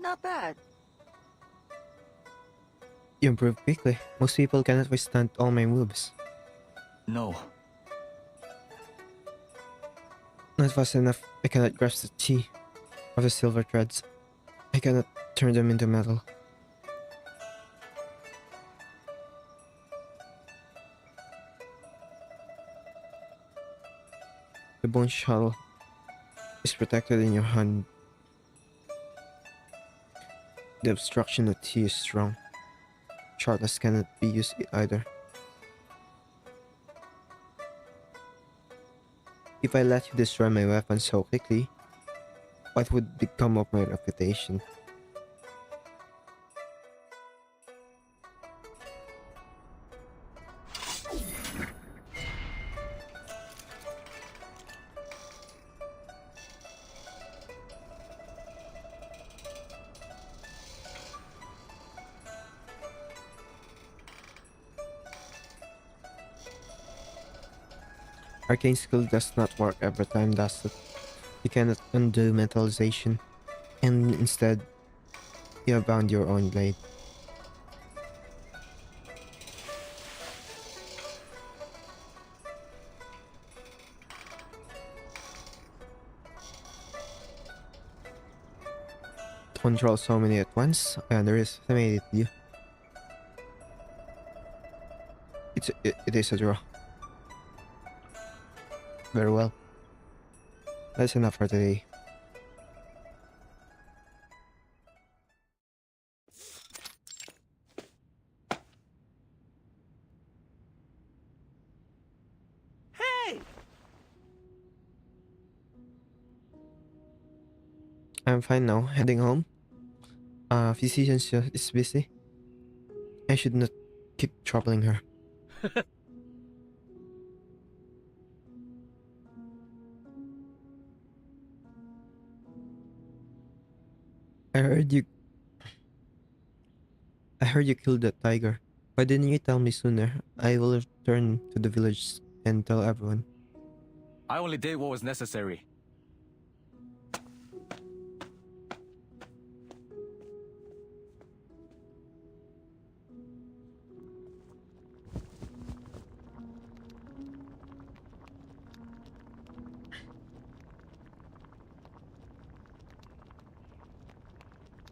Speaker 3: Not bad.
Speaker 1: You improved quickly. Most people cannot withstand all my moves.
Speaker 2: No.
Speaker 1: Not fast enough. I cannot grasp the chi of the silver threads. I cannot turn them into metal. The bone shuttle is protected in your hand. The obstruction of chi is strong. Shortless cannot be used either. If I let you destroy my weapon so quickly, what would become of my reputation? Arcane skill does not work every time, does it? You cannot undo mentalization, and instead, you have bound your own blade. Control so many at once, I underestimated you. It is a draw. Very well. That's enough for today.
Speaker 3: Hey!
Speaker 1: I'm fine now, heading home. Physician is busy. I should not keep troubling her. I heard you I heard you killed that tiger. Why didn't you tell me sooner? I will return to the village and tell everyone.
Speaker 2: I only did what was necessary.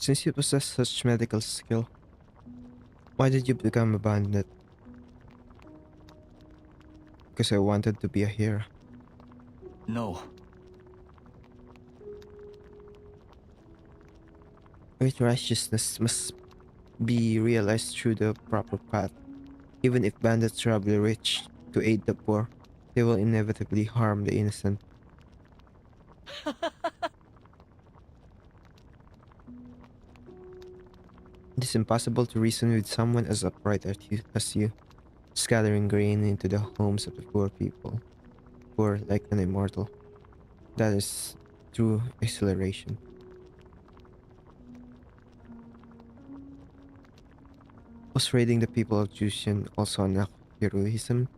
Speaker 1: Since you possess such medical skill, why did you become a bandit? Because I wanted to be a hero.
Speaker 2: No.
Speaker 1: Great righteousness must be realized through the proper path. Even if bandits rob the rich to aid the poor, they will inevitably harm the innocent. It is impossible to reason with someone as upright as you, scattering grain into the homes of the poor people, poor like an immortal. That is true exhilaration. Was raiding the people of Jushan also an act of heroism?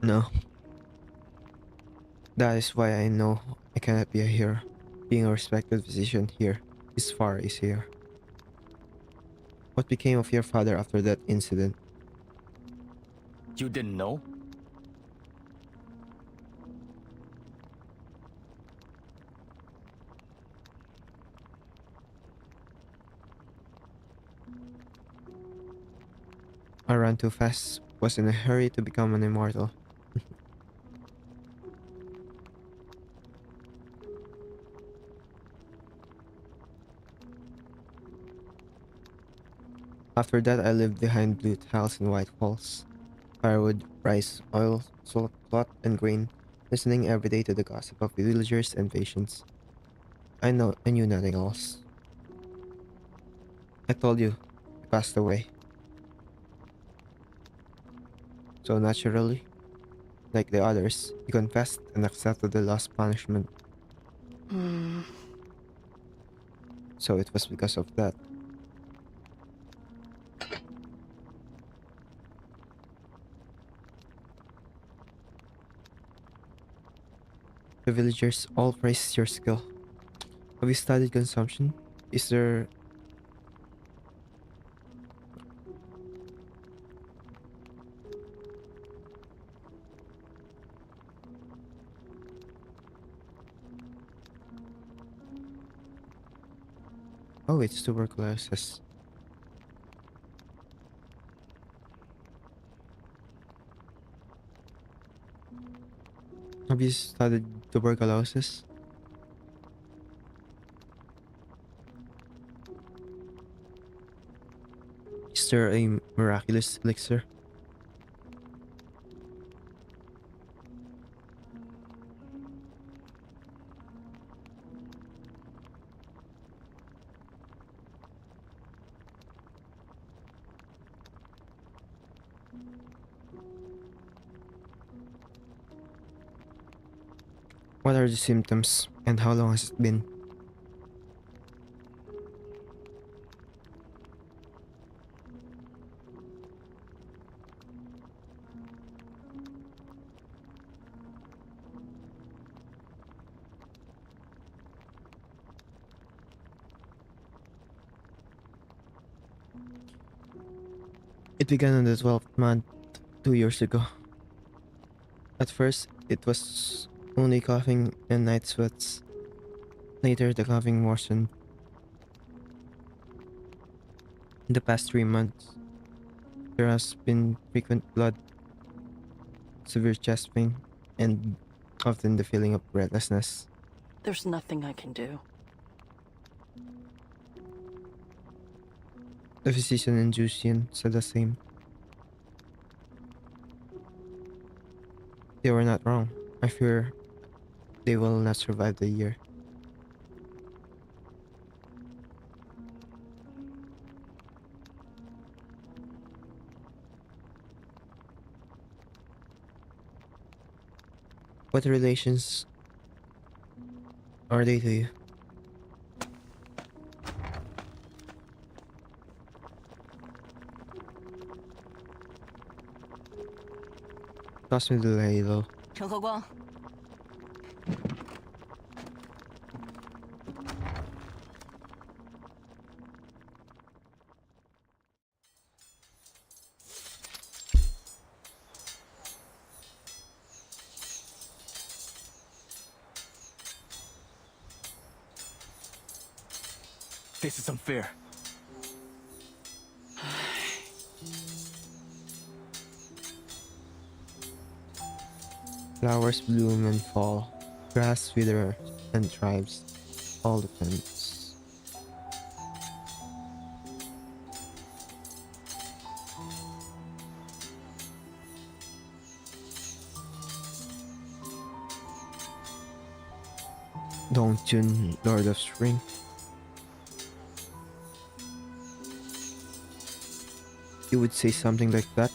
Speaker 1: No. That is why I know I cannot be a hero. Being a respected physician here is far easier. What became of your father after that incident?
Speaker 2: You didn't know?
Speaker 1: I ran too fast, was in a hurry to become an immortal. After that, I lived behind blue tiles and white walls. Firewood, rice, oil, salt, cloth, and grain, listening every day to the gossip of villagers and patients. I knew nothing else. I told you, he passed away. So naturally, like the others, he confessed and accepted the last punishment.
Speaker 3: Hmm.
Speaker 1: So it was because of that. The villagers all praised your skill. Have you studied consumption? Is there... Oh, it's tuberculosis. Have you studied tuberculosis? Is there a miraculous elixir? What are the symptoms and how long has it been? It began on the 12th month, 2 years ago. At first, it was only coughing and night sweats. Later, the coughing worsened. In the past 3 months, there has been frequent blood, severe chest pain, and often the feeling of breathlessness.
Speaker 5: There's nothing I can do.
Speaker 1: The physician and Jusian said the same. They were not wrong. I fear they will not survive the year. What relations are they to you? Toss me the ladle.
Speaker 5: 陈和光，
Speaker 2: This is unfair.
Speaker 1: Flowers bloom and fall. Grass withers and thrives. All depends. Dong Jun, Lord of Spring. You would say something like that?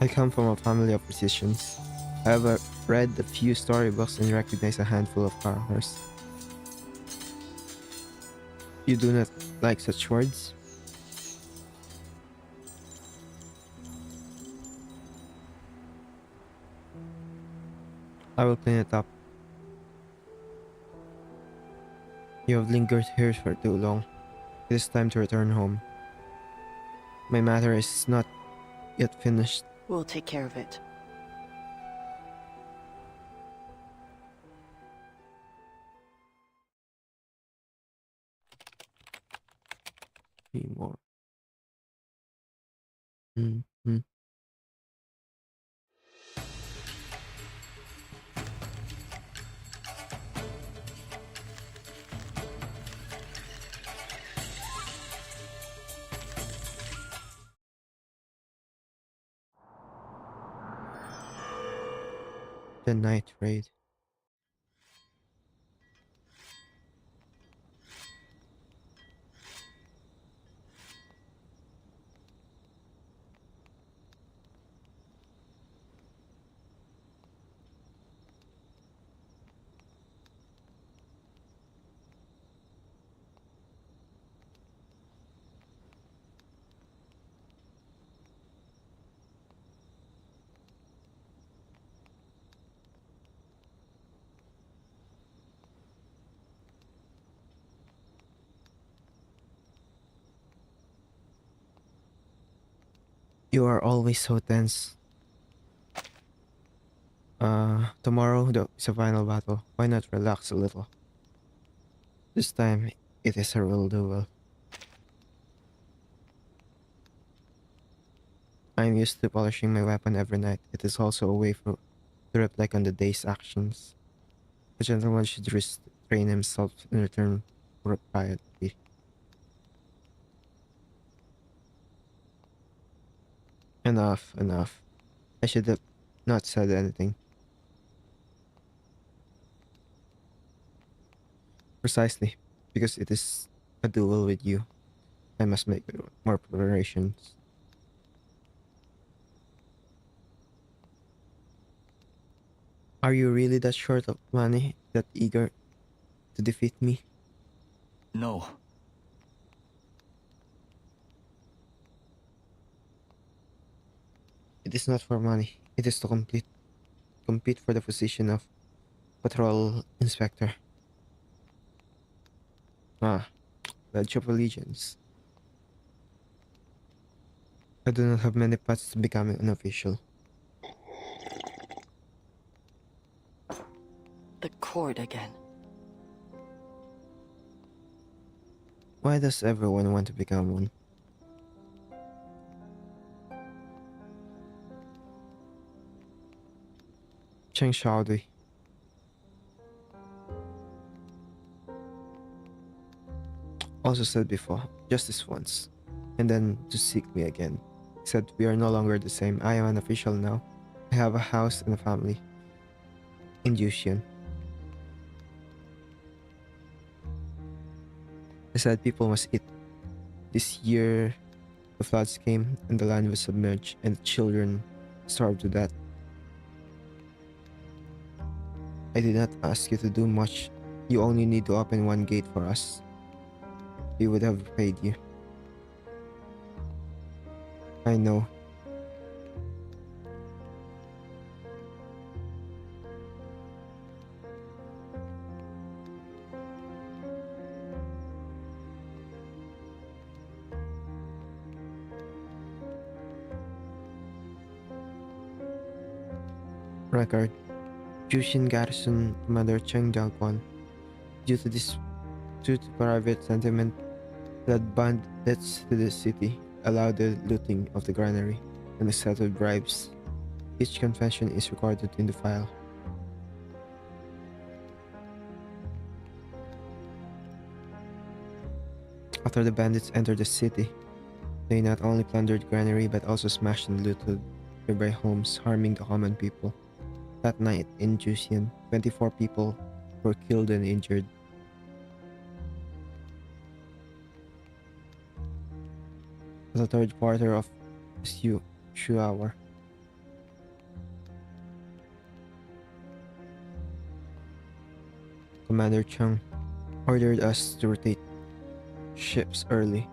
Speaker 1: I come from a family of musicians. I have read a few storybooks and recognize a handful of characters. You do not like such words? I will clean it up. You have lingered here for too long. It is time to return home. My matter is not yet finished.
Speaker 5: We'll take care of it.
Speaker 1: Three more. Mm-hmm. The night raid. You are always so tense. Tomorrow is a final battle. Why not relax a little? This time, it is a real duel. I am used to polishing my weapon every night. It is also a way to reflect on the day's actions. A gentleman should restrain himself in return for piety. Enough, enough. I should have not said anything. Precisely, because it is a duel with you. I must make more preparations. Are you really that short of money, that eager to defeat me?
Speaker 2: No.
Speaker 1: It is not for money. It is to compete for the position of patrol inspector. Ah, Pledge of Allegiance. I do not have many paths to becoming unofficial.
Speaker 5: The cord again.
Speaker 1: Why does everyone want to become one? Cheng Heguang. Also said before, just this once, and then to seek me again. He said we are no longer the same. I am an official now. I have a house and a family in Jushin. He said people must eat. This year, the floods came and the land was submerged, and the children starved to death. I did not ask you to do much. You only need to open one gate for us. We would have repaid you. I know. Record. Jushin Garrison Commander Cheng Heguang. Due to private sentiment, led bandits to the city, allowed the looting of the granary, and accepted bribes. Each confession is recorded in the file. After the bandits entered the city, they not only plundered the granary but also smashed and looted nearby homes, harming the common people. That night in Jushin, 24 people were killed and injured. The third quarter of Shu hour. Commander Cheng ordered us to rotate ships early.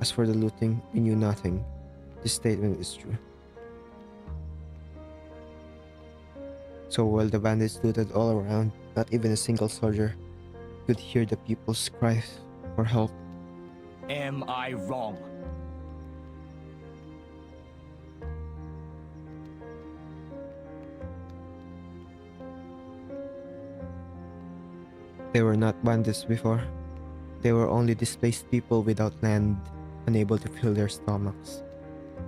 Speaker 1: As for the looting, we knew nothing. This statement is true. So while the bandits looted all around, not even a single soldier could hear the people's cries for help.
Speaker 2: Am I wrong?
Speaker 1: They were not bandits before. They were only displaced people without land, unable to fill their stomachs.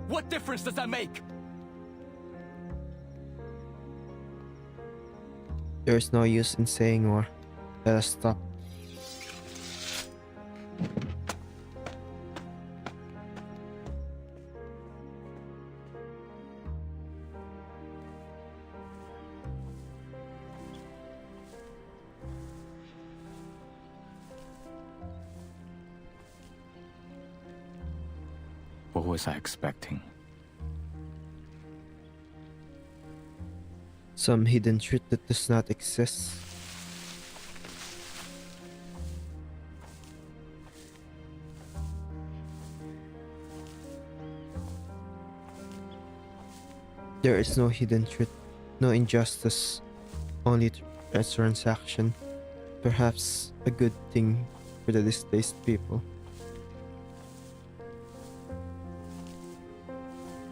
Speaker 2: What difference does that make?
Speaker 1: There is no use in saying more. Let us stop.
Speaker 2: What was I expecting?
Speaker 1: Some hidden truth that does not exist. There is no hidden truth, no injustice, only a transaction. Perhaps a good thing for the displaced people.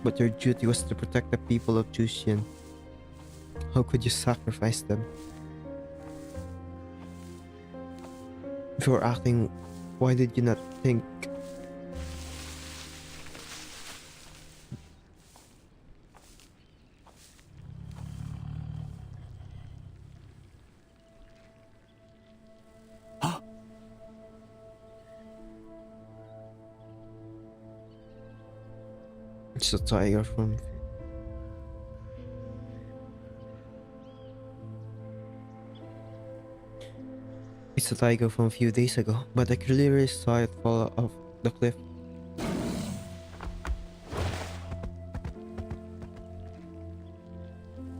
Speaker 1: But your duty was to protect the people of Jushin. How could you sacrifice them? If you were acting, why did you not think? It's a tiger from... It's a tiger from a few days ago, but I clearly saw it fall off the cliff.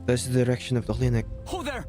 Speaker 1: That's the direction of the clinic.
Speaker 2: Hold there!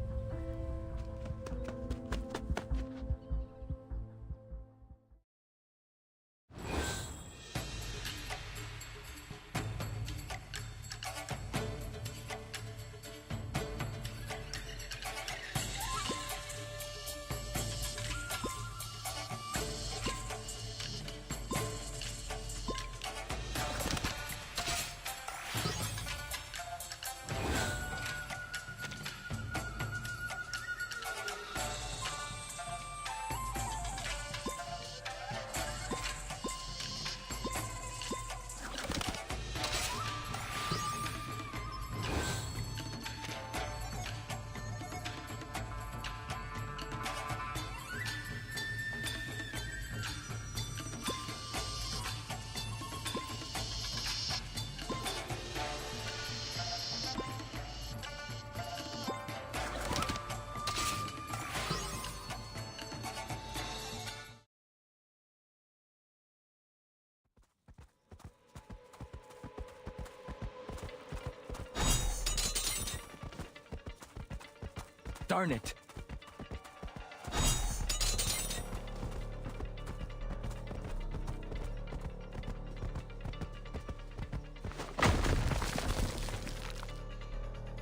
Speaker 2: Darn it.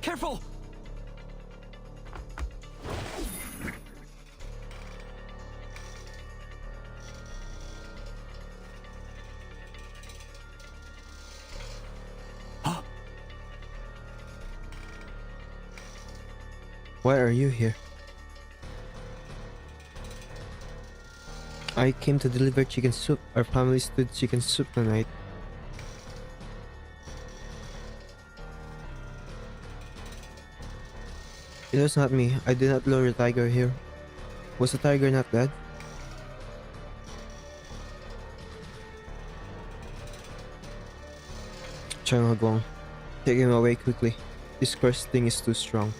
Speaker 2: Careful!
Speaker 1: Why are you here? I came to deliver chicken soup. Our family stood chicken soup tonight. It was not me. I did not lure the tiger here. Was the tiger not dead? Cheng Heguang, take him away quickly. This cursed thing is too strong.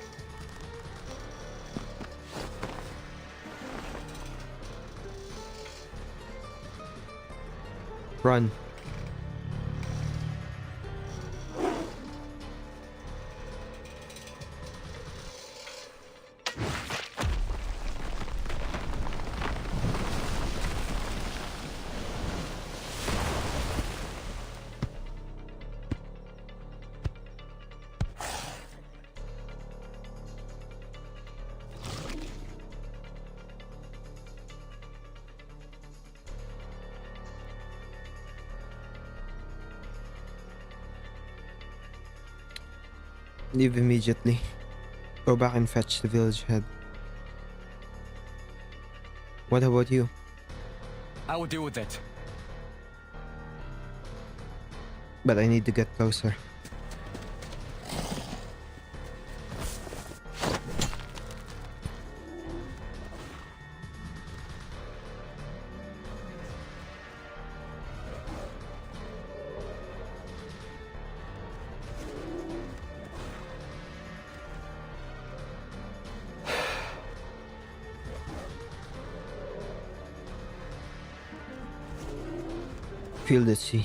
Speaker 1: Run. Leave immediately. Go back and fetch the village head. What about you?
Speaker 2: I will deal with it.
Speaker 1: But I need to get closer. Feel the sea.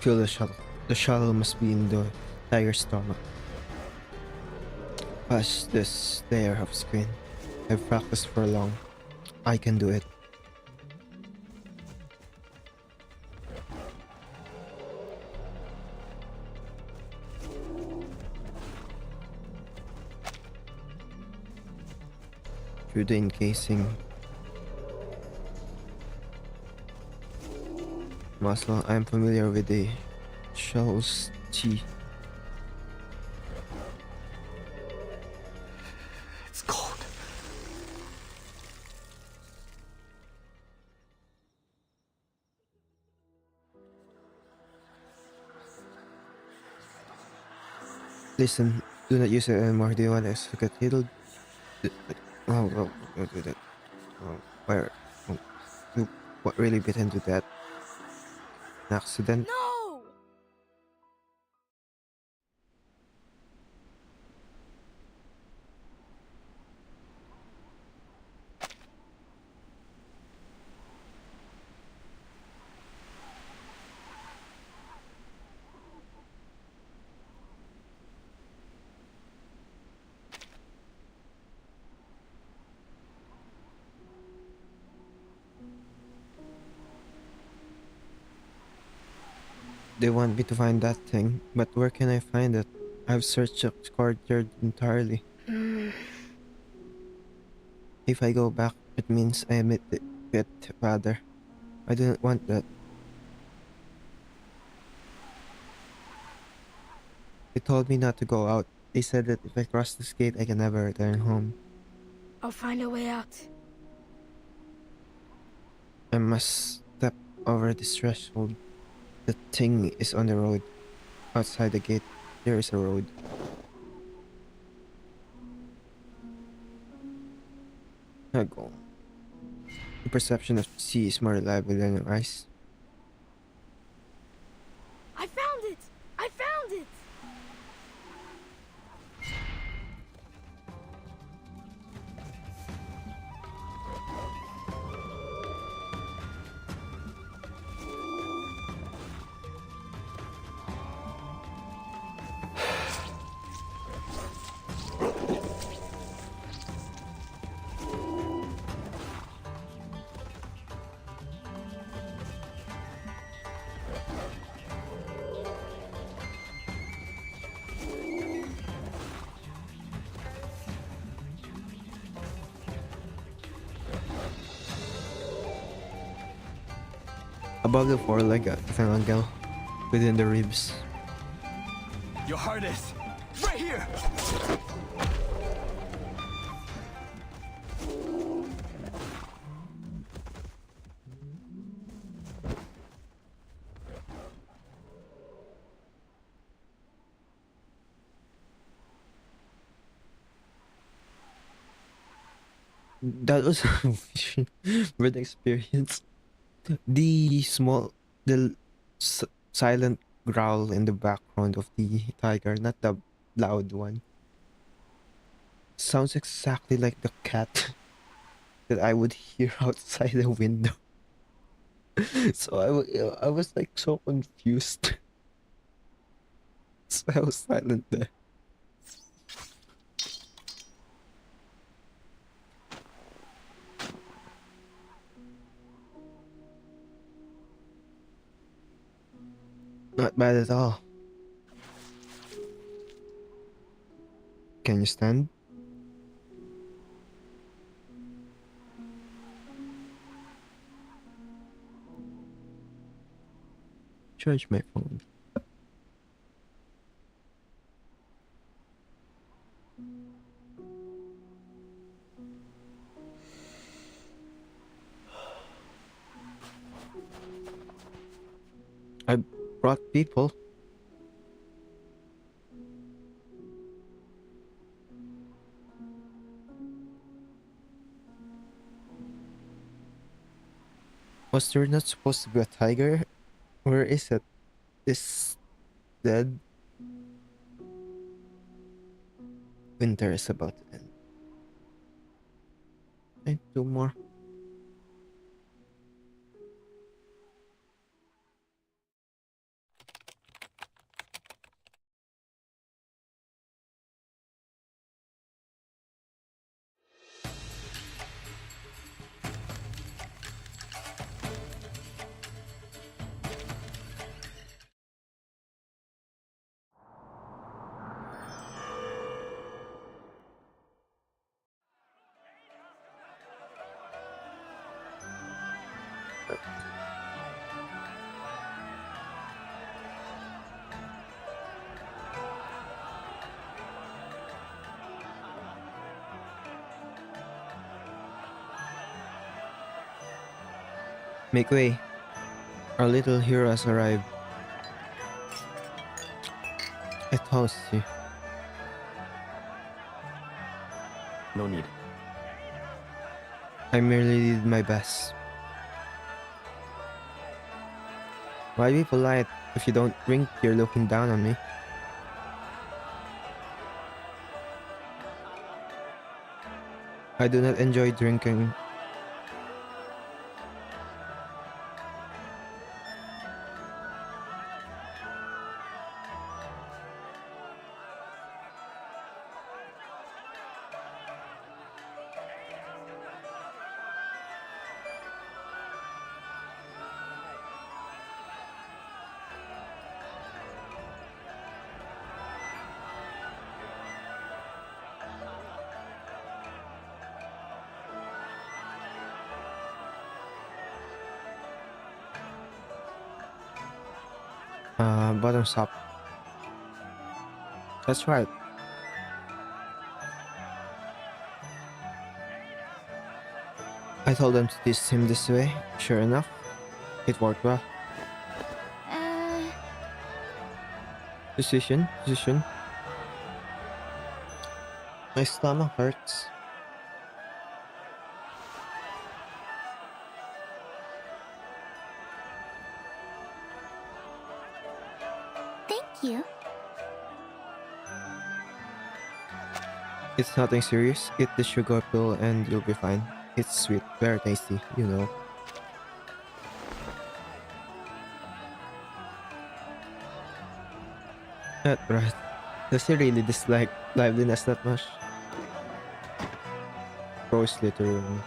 Speaker 1: Feel the shuttle. The shuttle must be in the tiger's stomach. Past this layer of skin. I've practiced for long. I can do it. Through the encasing. Muscle, I am familiar with the shell's chi.
Speaker 2: It's cold.
Speaker 1: Listen, do not use it anymore. Do you want us to get healed? Don't do that. Oh, where? Oh, what really bit into that? An accident?
Speaker 3: No!
Speaker 1: They want me to find that thing, but where can I find it? I've searched the courtyard entirely. If I go back, it means I admit it, rather. I didn't want that. They told me not to go out. They said that if I cross this gate, I can never return home.
Speaker 3: I'll find a way out.
Speaker 1: I must step over this threshold. The thing is on the road. Outside the gate, there is a road. I go. The perception of the sea is more reliable than your eyes.
Speaker 3: I found it! I found it!
Speaker 1: Above the foreleg, triangle within the ribs.
Speaker 2: Your heart is right here.
Speaker 1: That was a weird experience. The small, the silent growl in the background of the tiger, not the loud one, sounds exactly like the cat that I would hear outside the window. So I was like so confused. So I was silent there. Not bad at all. Can you stand? Charge my phone. I brought people. Was there not supposed to be a tiger? Where is it? Is dead? Winter is about to end. And two more. Make way. Our little hero has arrived. I toast you.
Speaker 2: No need.
Speaker 1: I merely did my best. Why be polite? If you don't drink, you're looking down on me. I do not enjoy drinking. Bottoms up. That's right. I told them to teach him this way. Sure enough, it worked well. Position. My stomach hurts.
Speaker 3: Thank you.
Speaker 1: It's nothing serious. Eat the sugar pill and you'll be fine. It's sweet, very tasty, you know. That right. Does he really dislike liveliness that much? Gross littering.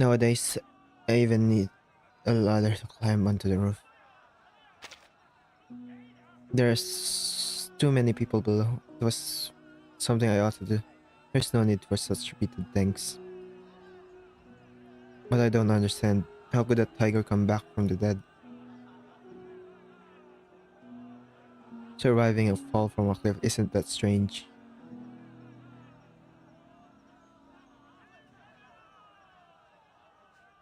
Speaker 1: Nowadays, I even need a ladder to climb onto the roof. There's too many people below. It was something I ought to do. There's no need for such repeated thanks. But I don't understand. How could a tiger come back from the dead? Surviving a fall from a cliff isn't that strange.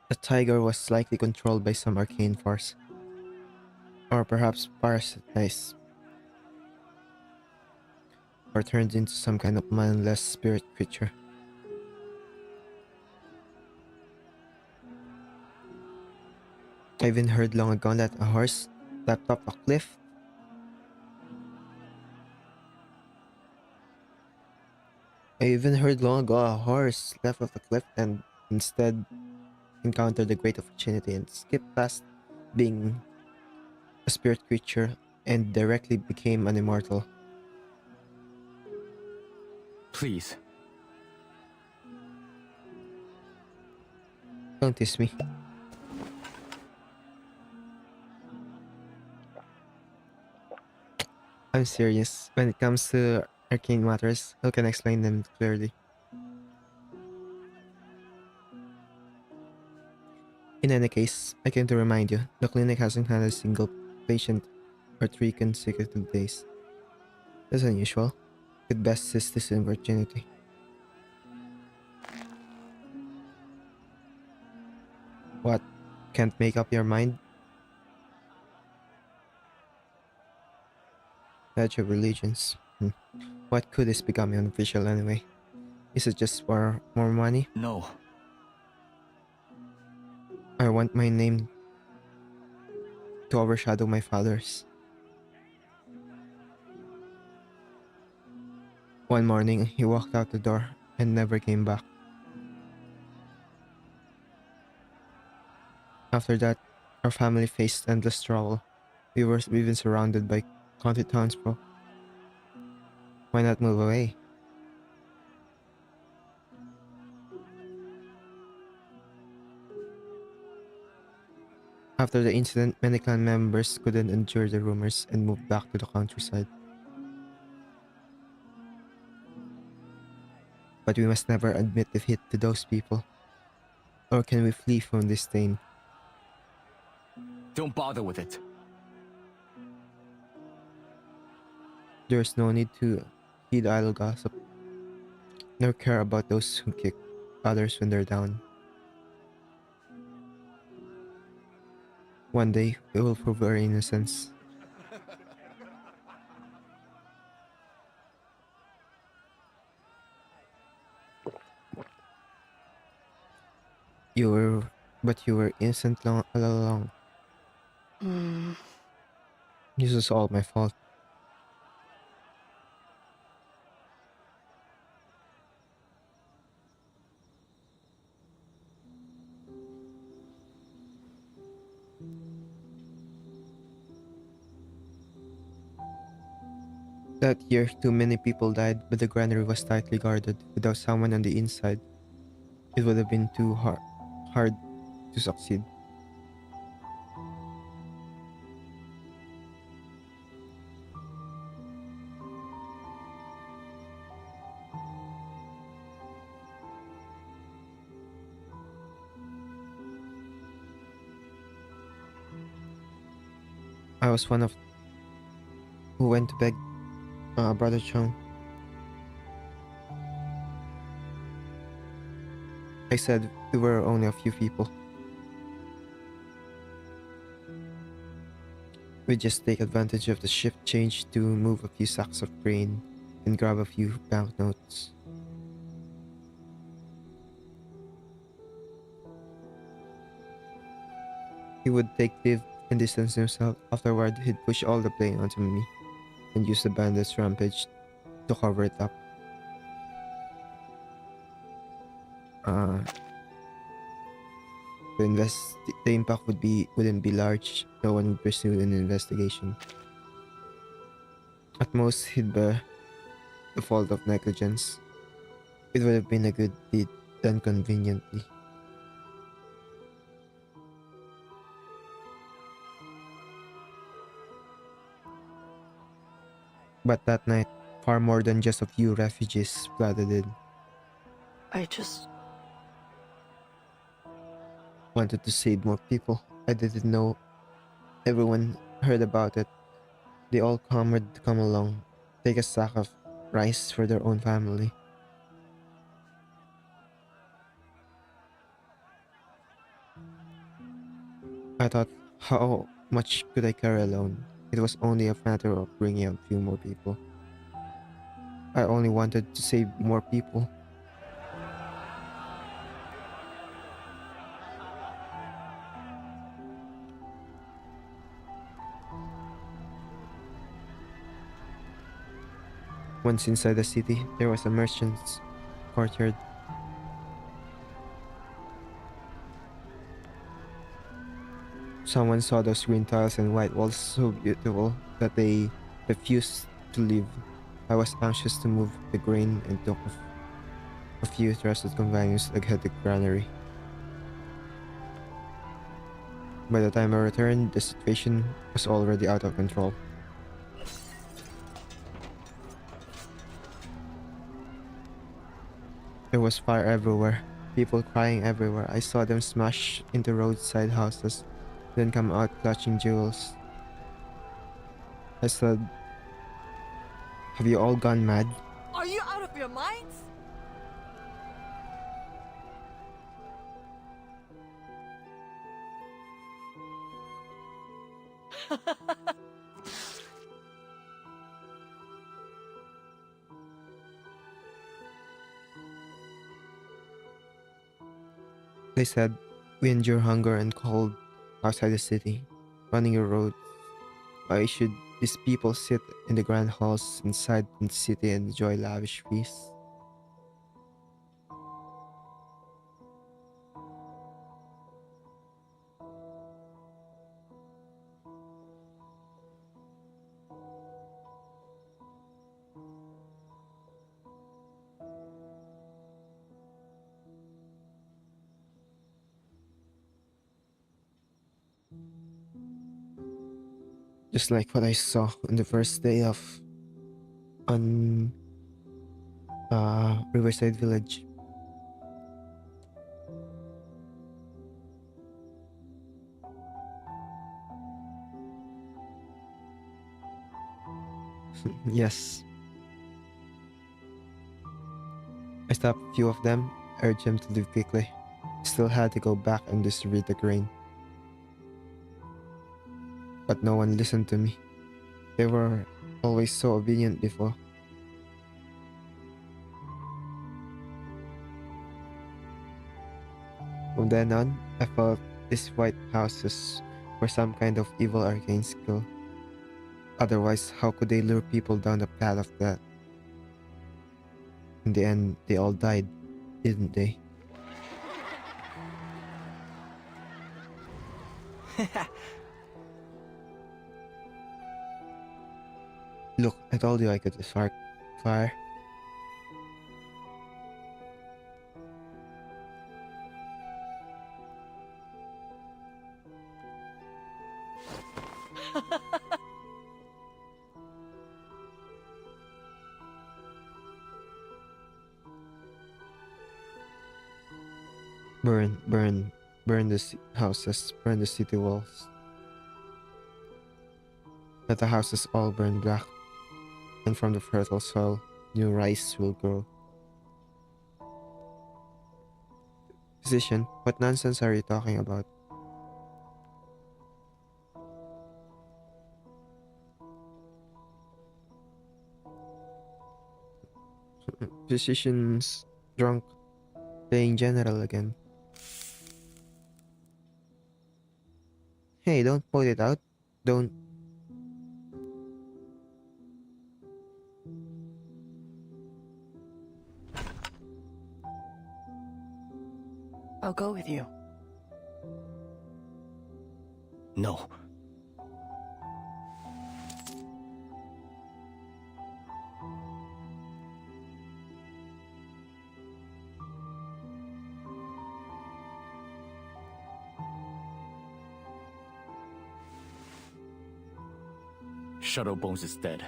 Speaker 1: The tiger was likely controlled by some arcane force. Or perhaps parasitized. Or turned into some kind of mindless spirit creature. I even heard long ago that a horse leapt up a cliff. I even heard long ago a horse left off the cliff and instead encountered the great opportunity and skipped past being a spirit creature and directly became an immortal.
Speaker 2: Please.
Speaker 1: Don't tease me. I'm serious. When it comes to arcane matters, who can explain them clearly? In any case, I came to remind you, the clinic hasn't had a single patient for 3 consecutive days. That's unusual. Could best seize this opportunity. What? Can't make up your mind? Pledge of religions. What could this become unofficial anyway? Is it just for more money?
Speaker 2: No.
Speaker 1: I want my name to overshadow my father's. One morning, he walked out the door and never came back. After that, our family faced endless struggle. We were even surrounded by county townsfolk. Why not move away? After the incident, many clan members couldn't endure the rumors and moved back to the countryside. But we must never admit defeat to those people. Or can we flee from this stain?
Speaker 2: Don't bother with it.
Speaker 1: There's no need to heed idle gossip, nor care about those who kick others when they're down. One day, we will prove our innocence. But you were innocent all along. This was all my fault. That year, too many people died, but the granary was tightly guarded. Without someone on the inside, it would have been too hard to succeed. I was one of who went to beg Brother Cheng. I said we were only a few people. We just take advantage of the shift change to move a few sacks of grain and grab a few banknotes. He would take leave and distance himself. Afterward, he'd push all the blame onto me and use the bandits' rampage to cover it up. The impact wouldn't be large. No one would pursue an investigation. At most, he'd bear the fault of negligence. It would have been a good deed done conveniently. But that night, far more than just a few refugees flooded in.
Speaker 5: I just...
Speaker 1: Wanted to save more people. I didn't know everyone heard about it. They all would come along, take a sack of rice for their own family. I thought, how much could I carry alone? It was only a matter of bringing a few more people. I only wanted to save more people. Once inside the city, there was a merchant's courtyard. Someone saw those green tiles and white walls so beautiful that they refused to leave. I was anxious to move the grain and took a few trusted companions to head the granary. By the time I returned, the situation was already out of control. There was fire everywhere, people crying everywhere. I saw them smash into roadside houses, then come out clutching jewels. I said, "Have you all gone mad?"
Speaker 5: Are you out of your minds?
Speaker 1: They said, "We endure hunger and cold outside the city, running your roads. Why should these people sit in the grand halls inside the city and enjoy lavish feasts?" Just like what I saw on the first day of on Riverside Village. Yes, I stopped a few of them, urged them to leave quickly. Still had to go back and distribute the grain. But no one listened to me. They were always so obedient before. From then on, I felt these white houses were some kind of evil arcane skill. Otherwise, how could they lure people down the path of that? In the end, they all died, didn't they? Look, I told you I could spark fire. Burn, burn, burn the houses, burn the city walls. Let the houses all burn black, and from the fertile soil, new rice will grow. Physician, what nonsense are you talking about? Physician's drunk, playing general again. Hey, don't point it out. Don't.
Speaker 5: I'll go with you.
Speaker 2: No. Shadow Bones is dead.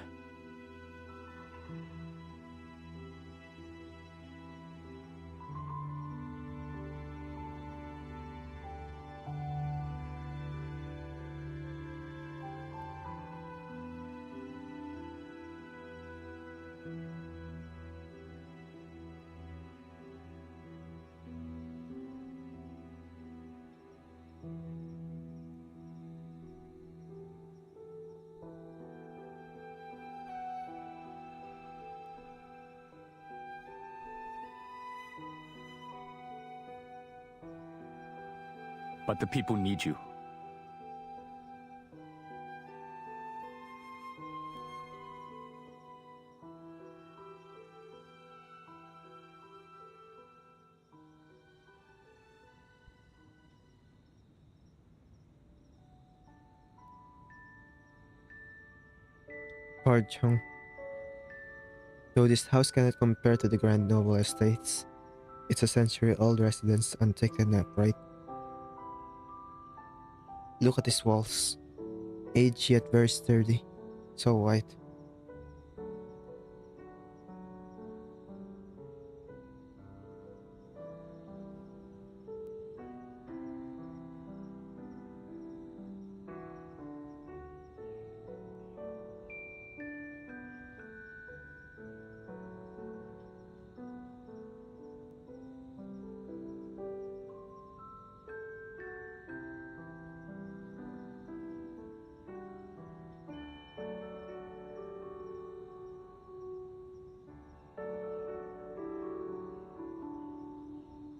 Speaker 2: But the people need you.
Speaker 1: Lord Chung. Though this house cannot compare to the Grand Noble Estates, it's a century-old residence untaken upright. Look at these walls, aged yet very sturdy, so white.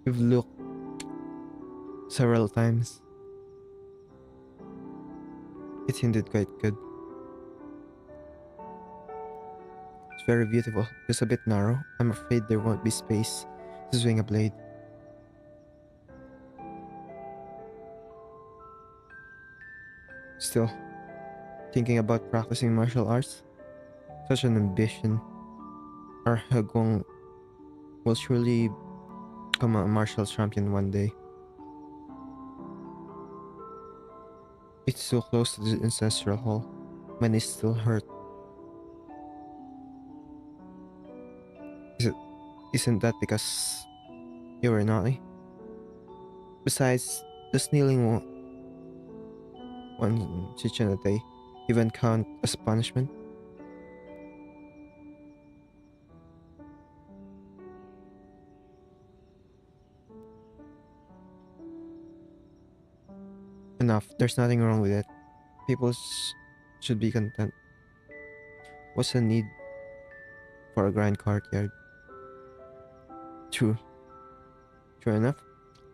Speaker 1: We've looked several times. It's indeed quite good. It's very beautiful, just a bit narrow. I'm afraid there won't be space to swing a blade. Still, thinking about practicing martial arts? Such an ambition. Our Heguang will surely become a martial champion one day. It's so close to the ancestral hall. My knees still hurt. Isn't that because you were naughty? Besides, does kneeling one chichen a day even count as punishment? Enough, there's nothing wrong with it. People should be content. What's the need for a grand courtyard? True. True enough.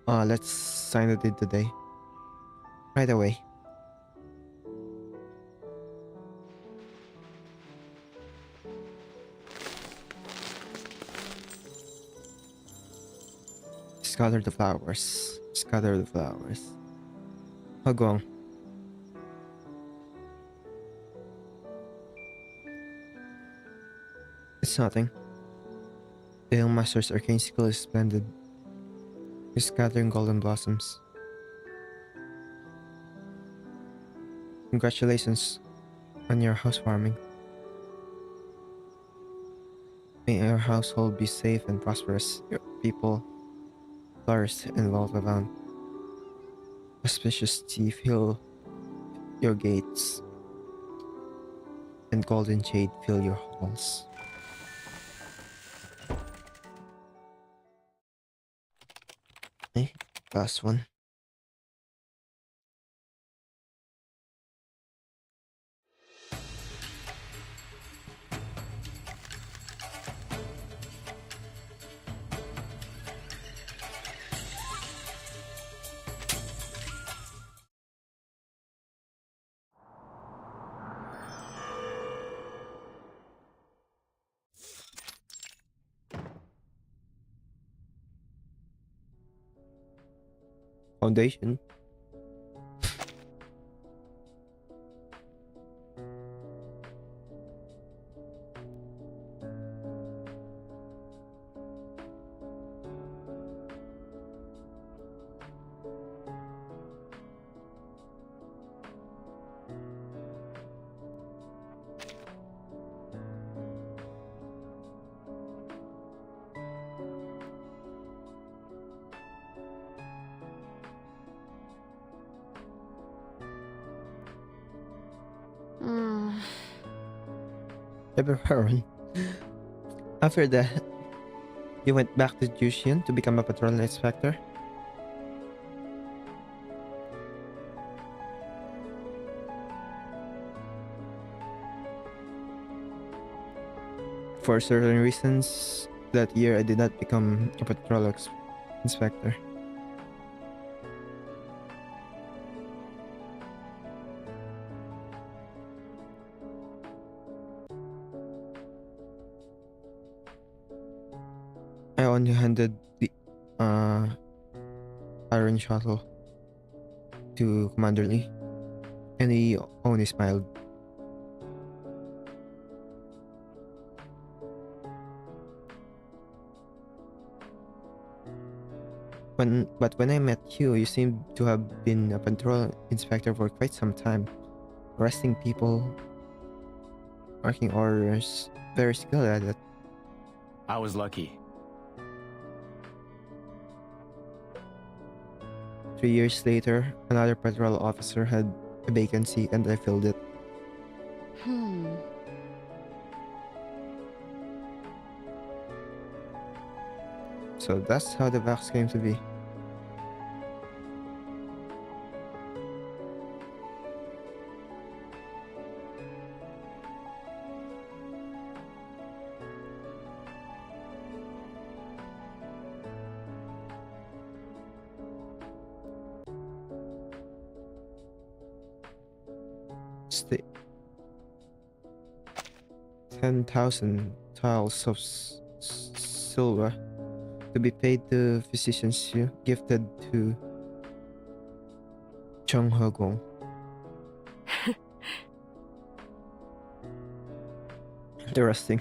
Speaker 1: Let's sign the deed today. Right away. Scatter the flowers. Scatter the flowers. Heguang. It's nothing. The Hillmaster's arcane skill is splendid. He's scattering golden blossoms. Congratulations on your housewarming. May your household be safe and prosperous. Your people flourish and well around. Auspicious tea fill your gates, and golden shade fill your halls. Okay, last one. Foundation. February. After that, you went back to Jushian to become a patrol inspector? For certain reasons, that year I did not become a patrol inspector. one who handed the uh, iron shuttle to Commander Lee, and he only smiled. But when I met you, you seemed to have been a patrol inspector for quite some time, arresting people, marking orders, very skilled at it.
Speaker 2: I was lucky.
Speaker 1: 3 years later, another patrol officer had a vacancy and I filled it. So that's how the Vax came to be. Stay. 10,000 tiles of silver to be paid to physicians you gifted to Cheng Heguang. Interesting.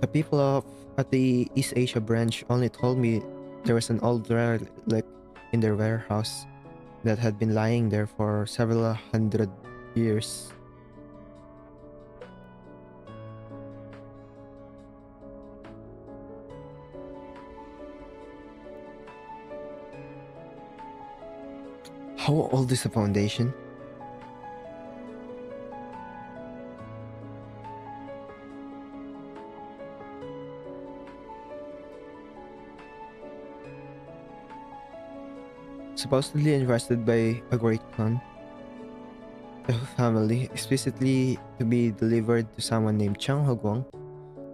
Speaker 1: The people at the East Asia branch only told me there was an old relic in their warehouse that had been lying there for several hundred years. How old is the foundation? Supposedly entrusted by a great clan, the family, explicitly to be delivered to someone named Cheng Heguang,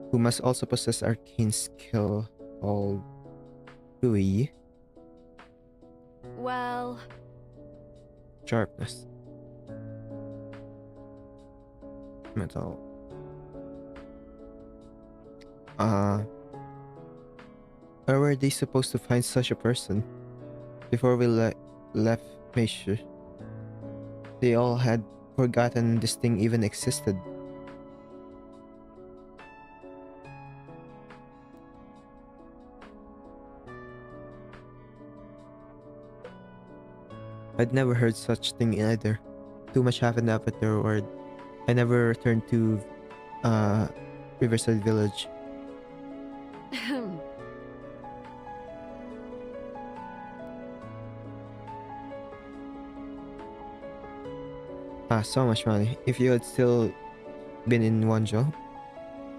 Speaker 1: who must also possess arcane skill called Rui
Speaker 3: Well,
Speaker 1: sharpness. Metal. Where were they supposed to find such a person? Before we left Meishu, they all had forgotten this thing even existed. I'd never heard such thing either. Too much happened afterward. I never returned to Riverside Village. So much money. If you had still been in Wanzhou,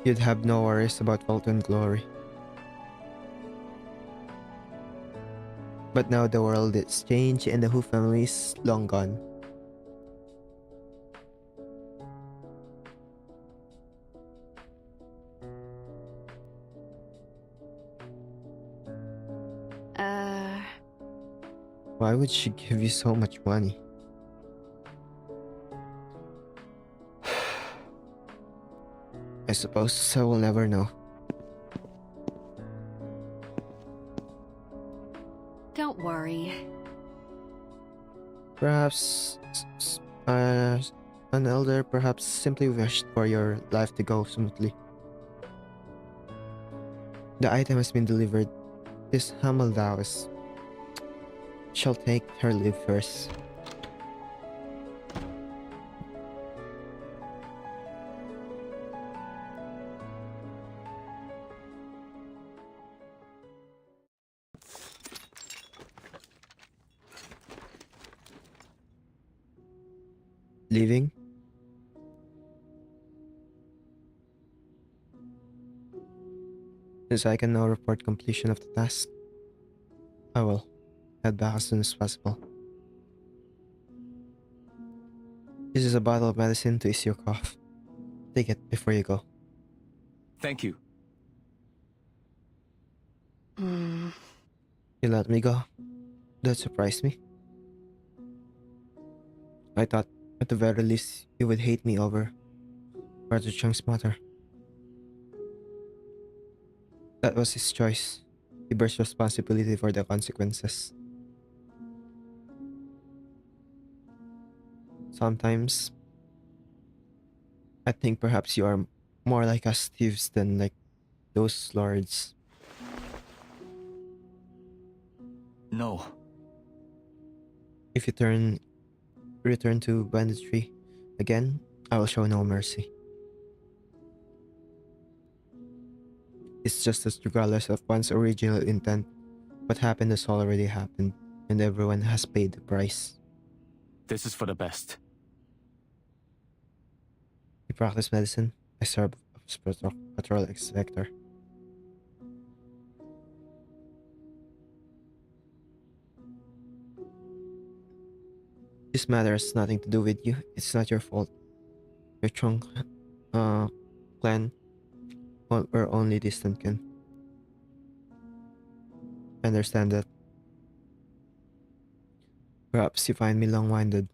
Speaker 1: you'd have no worries about Fulton glory. But now the world is changed and the Hu family is long gone. Why would she give you so much money? I suppose I will never know.
Speaker 3: don't worry.
Speaker 1: Perhaps an elder perhaps simply wished for your life to go smoothly. The item has been delivered. This humble Taoist shall take her leave first. Leaving? Since I can now report completion of the task, I will head back as soon as possible. This is a bottle of medicine to ease your cough. Take it before you go.
Speaker 2: Thank you.
Speaker 1: You let me go? That surprised me. I thought, at the very least, you would hate me over Brother Chung's mother. That was his choice. He bears responsibility for the consequences. Sometimes, I think perhaps you are more like us thieves than like those lords.
Speaker 2: No.
Speaker 1: If you return to banditry again, I will show no mercy. It's just that regardless of one's original intent, what happened has already happened, and everyone has paid the price.
Speaker 2: This is for the best.
Speaker 1: You practice medicine, I serve as patrol inspector. This matter has nothing to do with you. It's not your fault. Your Chong uh, clan were only distant kin. I understand that. Perhaps you find me long-winded.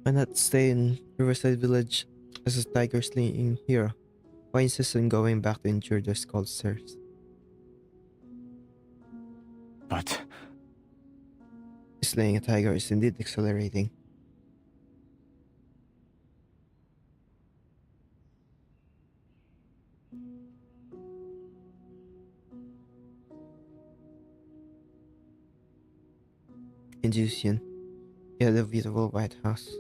Speaker 1: Why not stay in Riverside Village as a tiger slaying hero? Why insist on going back to endure the sculptures?
Speaker 2: But
Speaker 1: Slaying a tiger is indeed exhilarating. In Jusian, he had a beautiful white house.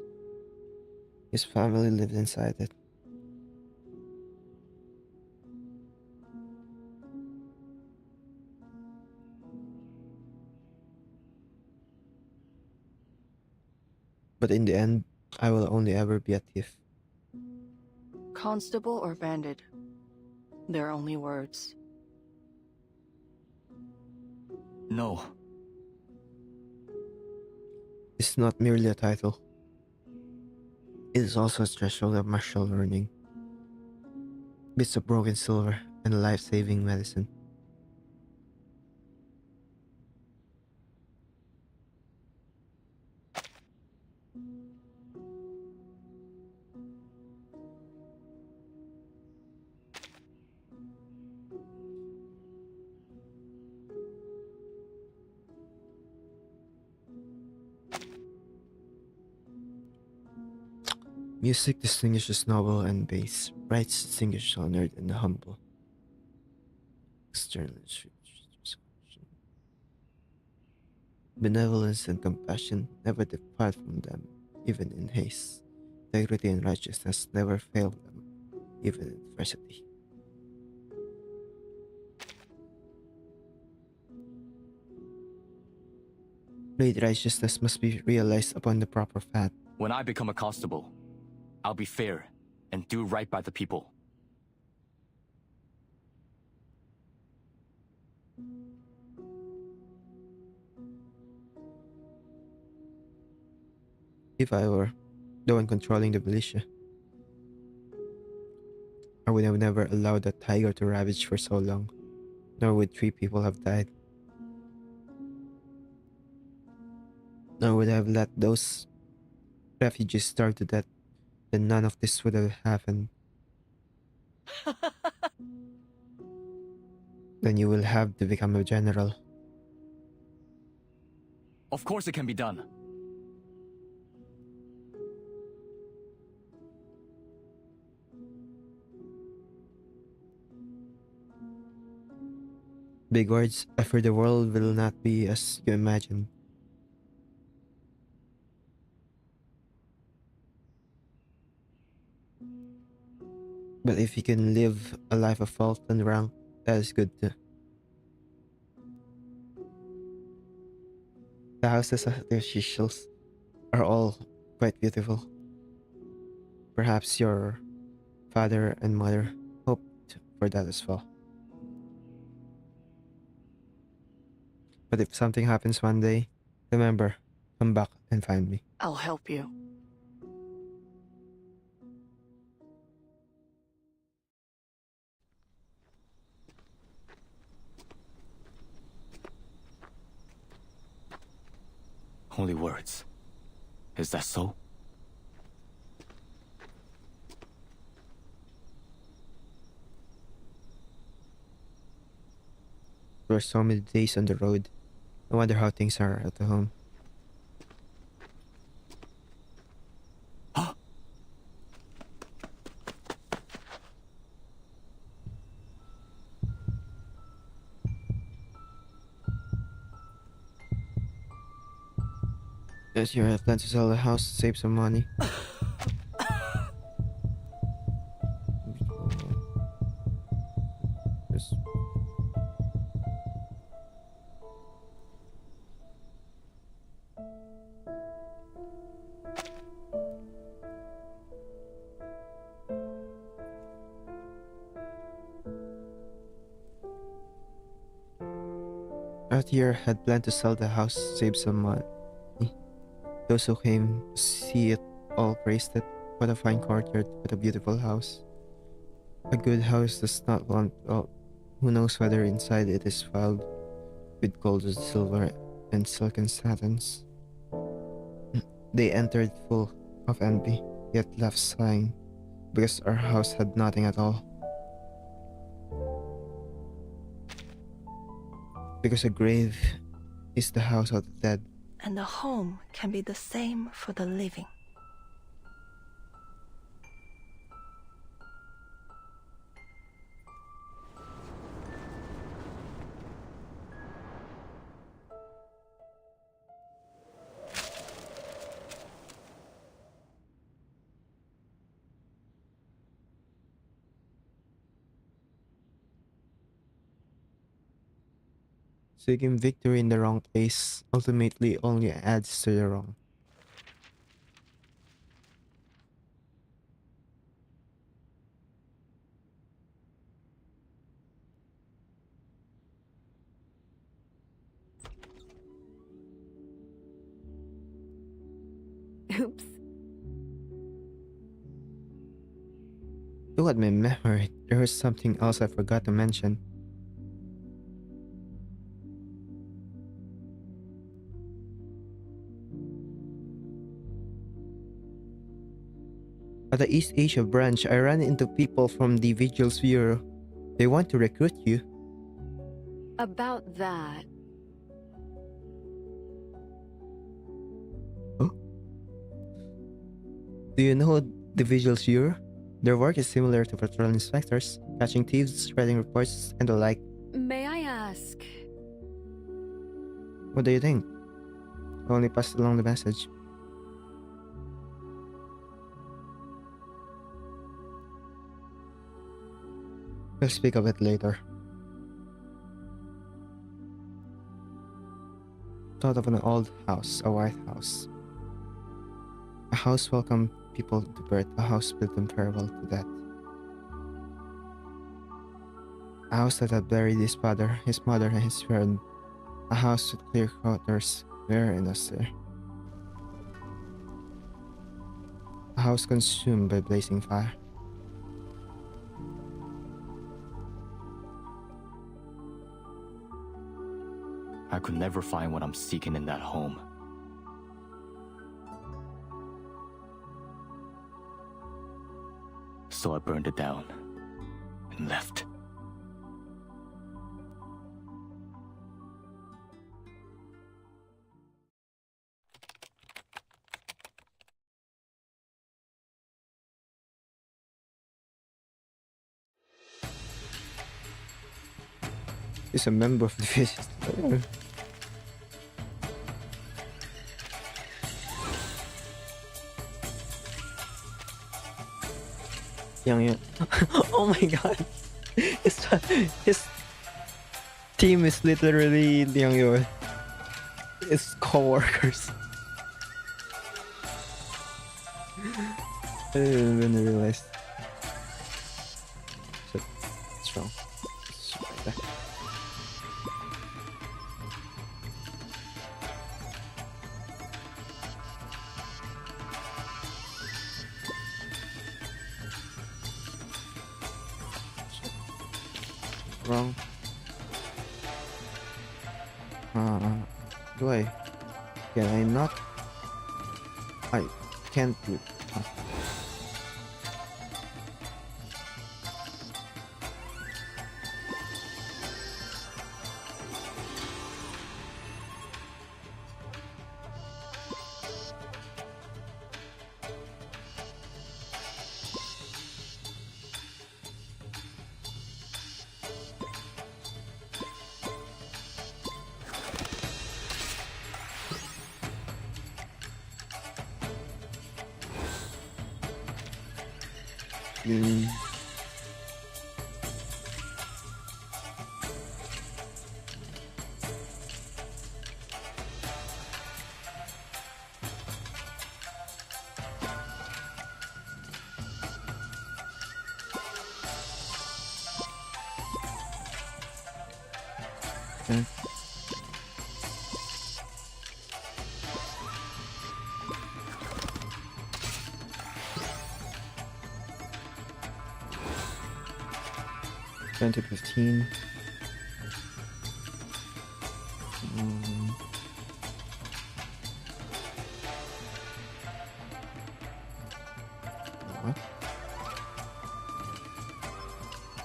Speaker 1: His family lived inside it. But in the end, I will only ever be a thief.
Speaker 5: Constable or bandit? They're only words.
Speaker 2: no.
Speaker 1: It's not merely a title. It is also a threshold of martial learning. Bits of broken silver and life-saving medicine. Music distinguishes noble and base. Rights distinguish honored and the humble. External benevolence and compassion never depart from them, even in haste. Integrity and righteousness never fail them, even in adversity. Great righteousness must be realized upon the proper path.
Speaker 2: When I become a constable, I'll be fair and do right by the people.
Speaker 1: If I were the one controlling the militia, I would have never allowed that tiger to ravage for so long, nor would 3 people have died. Nor would I have let those refugees starve to death, then none of this would have happened. Then you will have to become a general.
Speaker 2: Of course it can be done.
Speaker 1: Big words, I fear the world will not be as you imagine. But if you can live a life of wealth and rank, that is good too. The houses of the officials are all quite beautiful. Perhaps your father and mother hoped for that as well. But if something happens one day, remember, come back and find me.
Speaker 5: I'll help you.
Speaker 2: Only words. Is that so?
Speaker 1: There were so many days on the road. I wonder how things are at home. Yes, you plan to sell the house to save some money. Yes. Earlier had planned to sell the house to save some money. Those who came to see it all praised it. What a fine courtyard, what a beautiful house. A good house does not want well, who knows whether inside it is filed with gold or silver and silken satins. They entered full of envy, yet left sighing, because our house had nothing at all. Because a grave is the house of the dead.
Speaker 5: And the home can be the same for the living.
Speaker 1: Seeking victory in the wrong place ultimately only adds to the wrong.
Speaker 3: Oops.
Speaker 1: Look at my memory. There was something else I forgot to mention. At the East Asia branch, I ran into people from the Vigils Bureau. They want to recruit you.
Speaker 3: About that.
Speaker 1: Huh? Do you know the Vigils Bureau? Their work is similar to patrol inspectors, catching thieves, spreading reports, and the like.
Speaker 3: May I ask?
Speaker 1: What do you think? I only passed along the message. We'll speak of it later. Thought of an old house, a white house. A house welcomed people to birth, a house built in farewell to death. A house that had buried his father, his mother, and his friend. A house with clear quarters, clear and austere. A house consumed by blazing fire.
Speaker 2: I could never find what I'm seeking in that home. So I burned it down and left.
Speaker 1: He's a member of the Fish. Yang. Oh my god. His team is literally Yang. His co-workers. I didn't even realize. Shit. What's wrong? Wrong. Do I? Can I not? I can't do. Mm. Okay. Down to 15. What?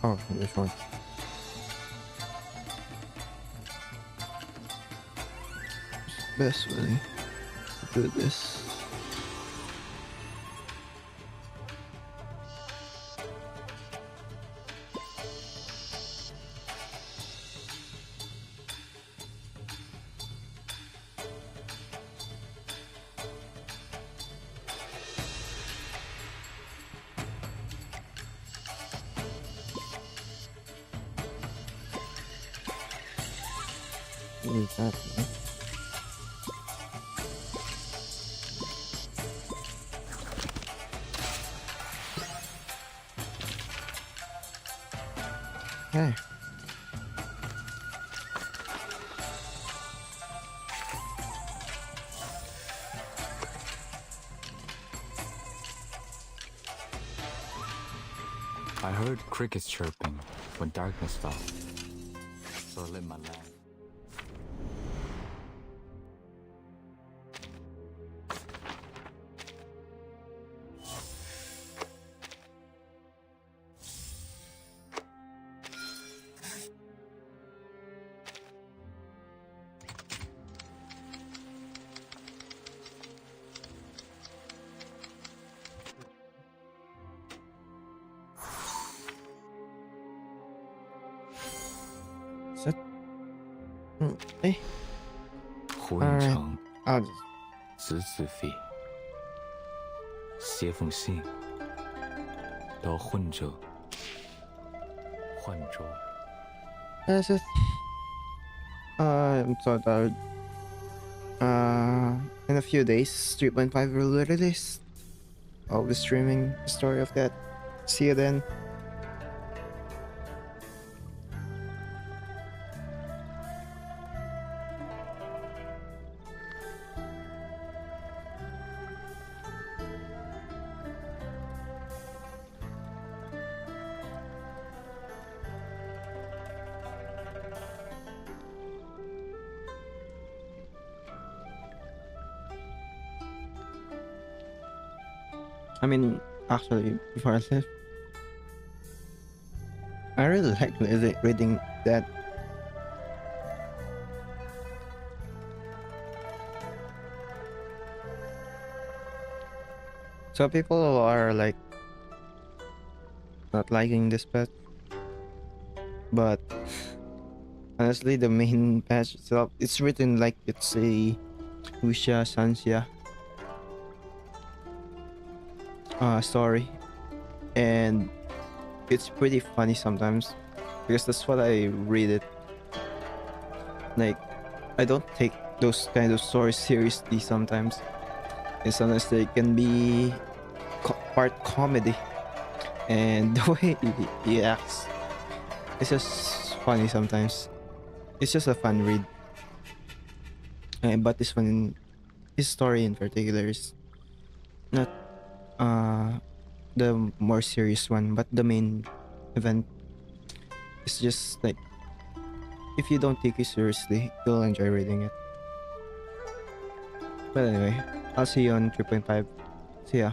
Speaker 1: Oh, this one. Best way to do this. Use that one. Okay.
Speaker 2: I heard crickets chirping when darkness fell, so I lit my lamp.
Speaker 1: Is that? Eh.
Speaker 2: 胡永成
Speaker 1: I'll just.
Speaker 2: 子子费，写封信到混州、换州。
Speaker 1: That's it. I'm so tired. In a few days, 3.5 will release. I'll be streaming the story of that. See you then. I mean, actually, before I leave, I really like reading that. So people are like not liking this patch, but honestly, the main patch itself, it's written like it's a Wuxia Sanxia story, and it's pretty funny sometimes because that's what I read it. Like, I don't take those kind of stories seriously sometimes, and sometimes they can be part comedy, and the way he acts, it's just funny sometimes. It's just a fun read. But this one, his story in particular, is not the more serious one, but the main event is just like, if you don't take it seriously, you'll enjoy reading it. But anyway, I'll see you on 3.5. See ya.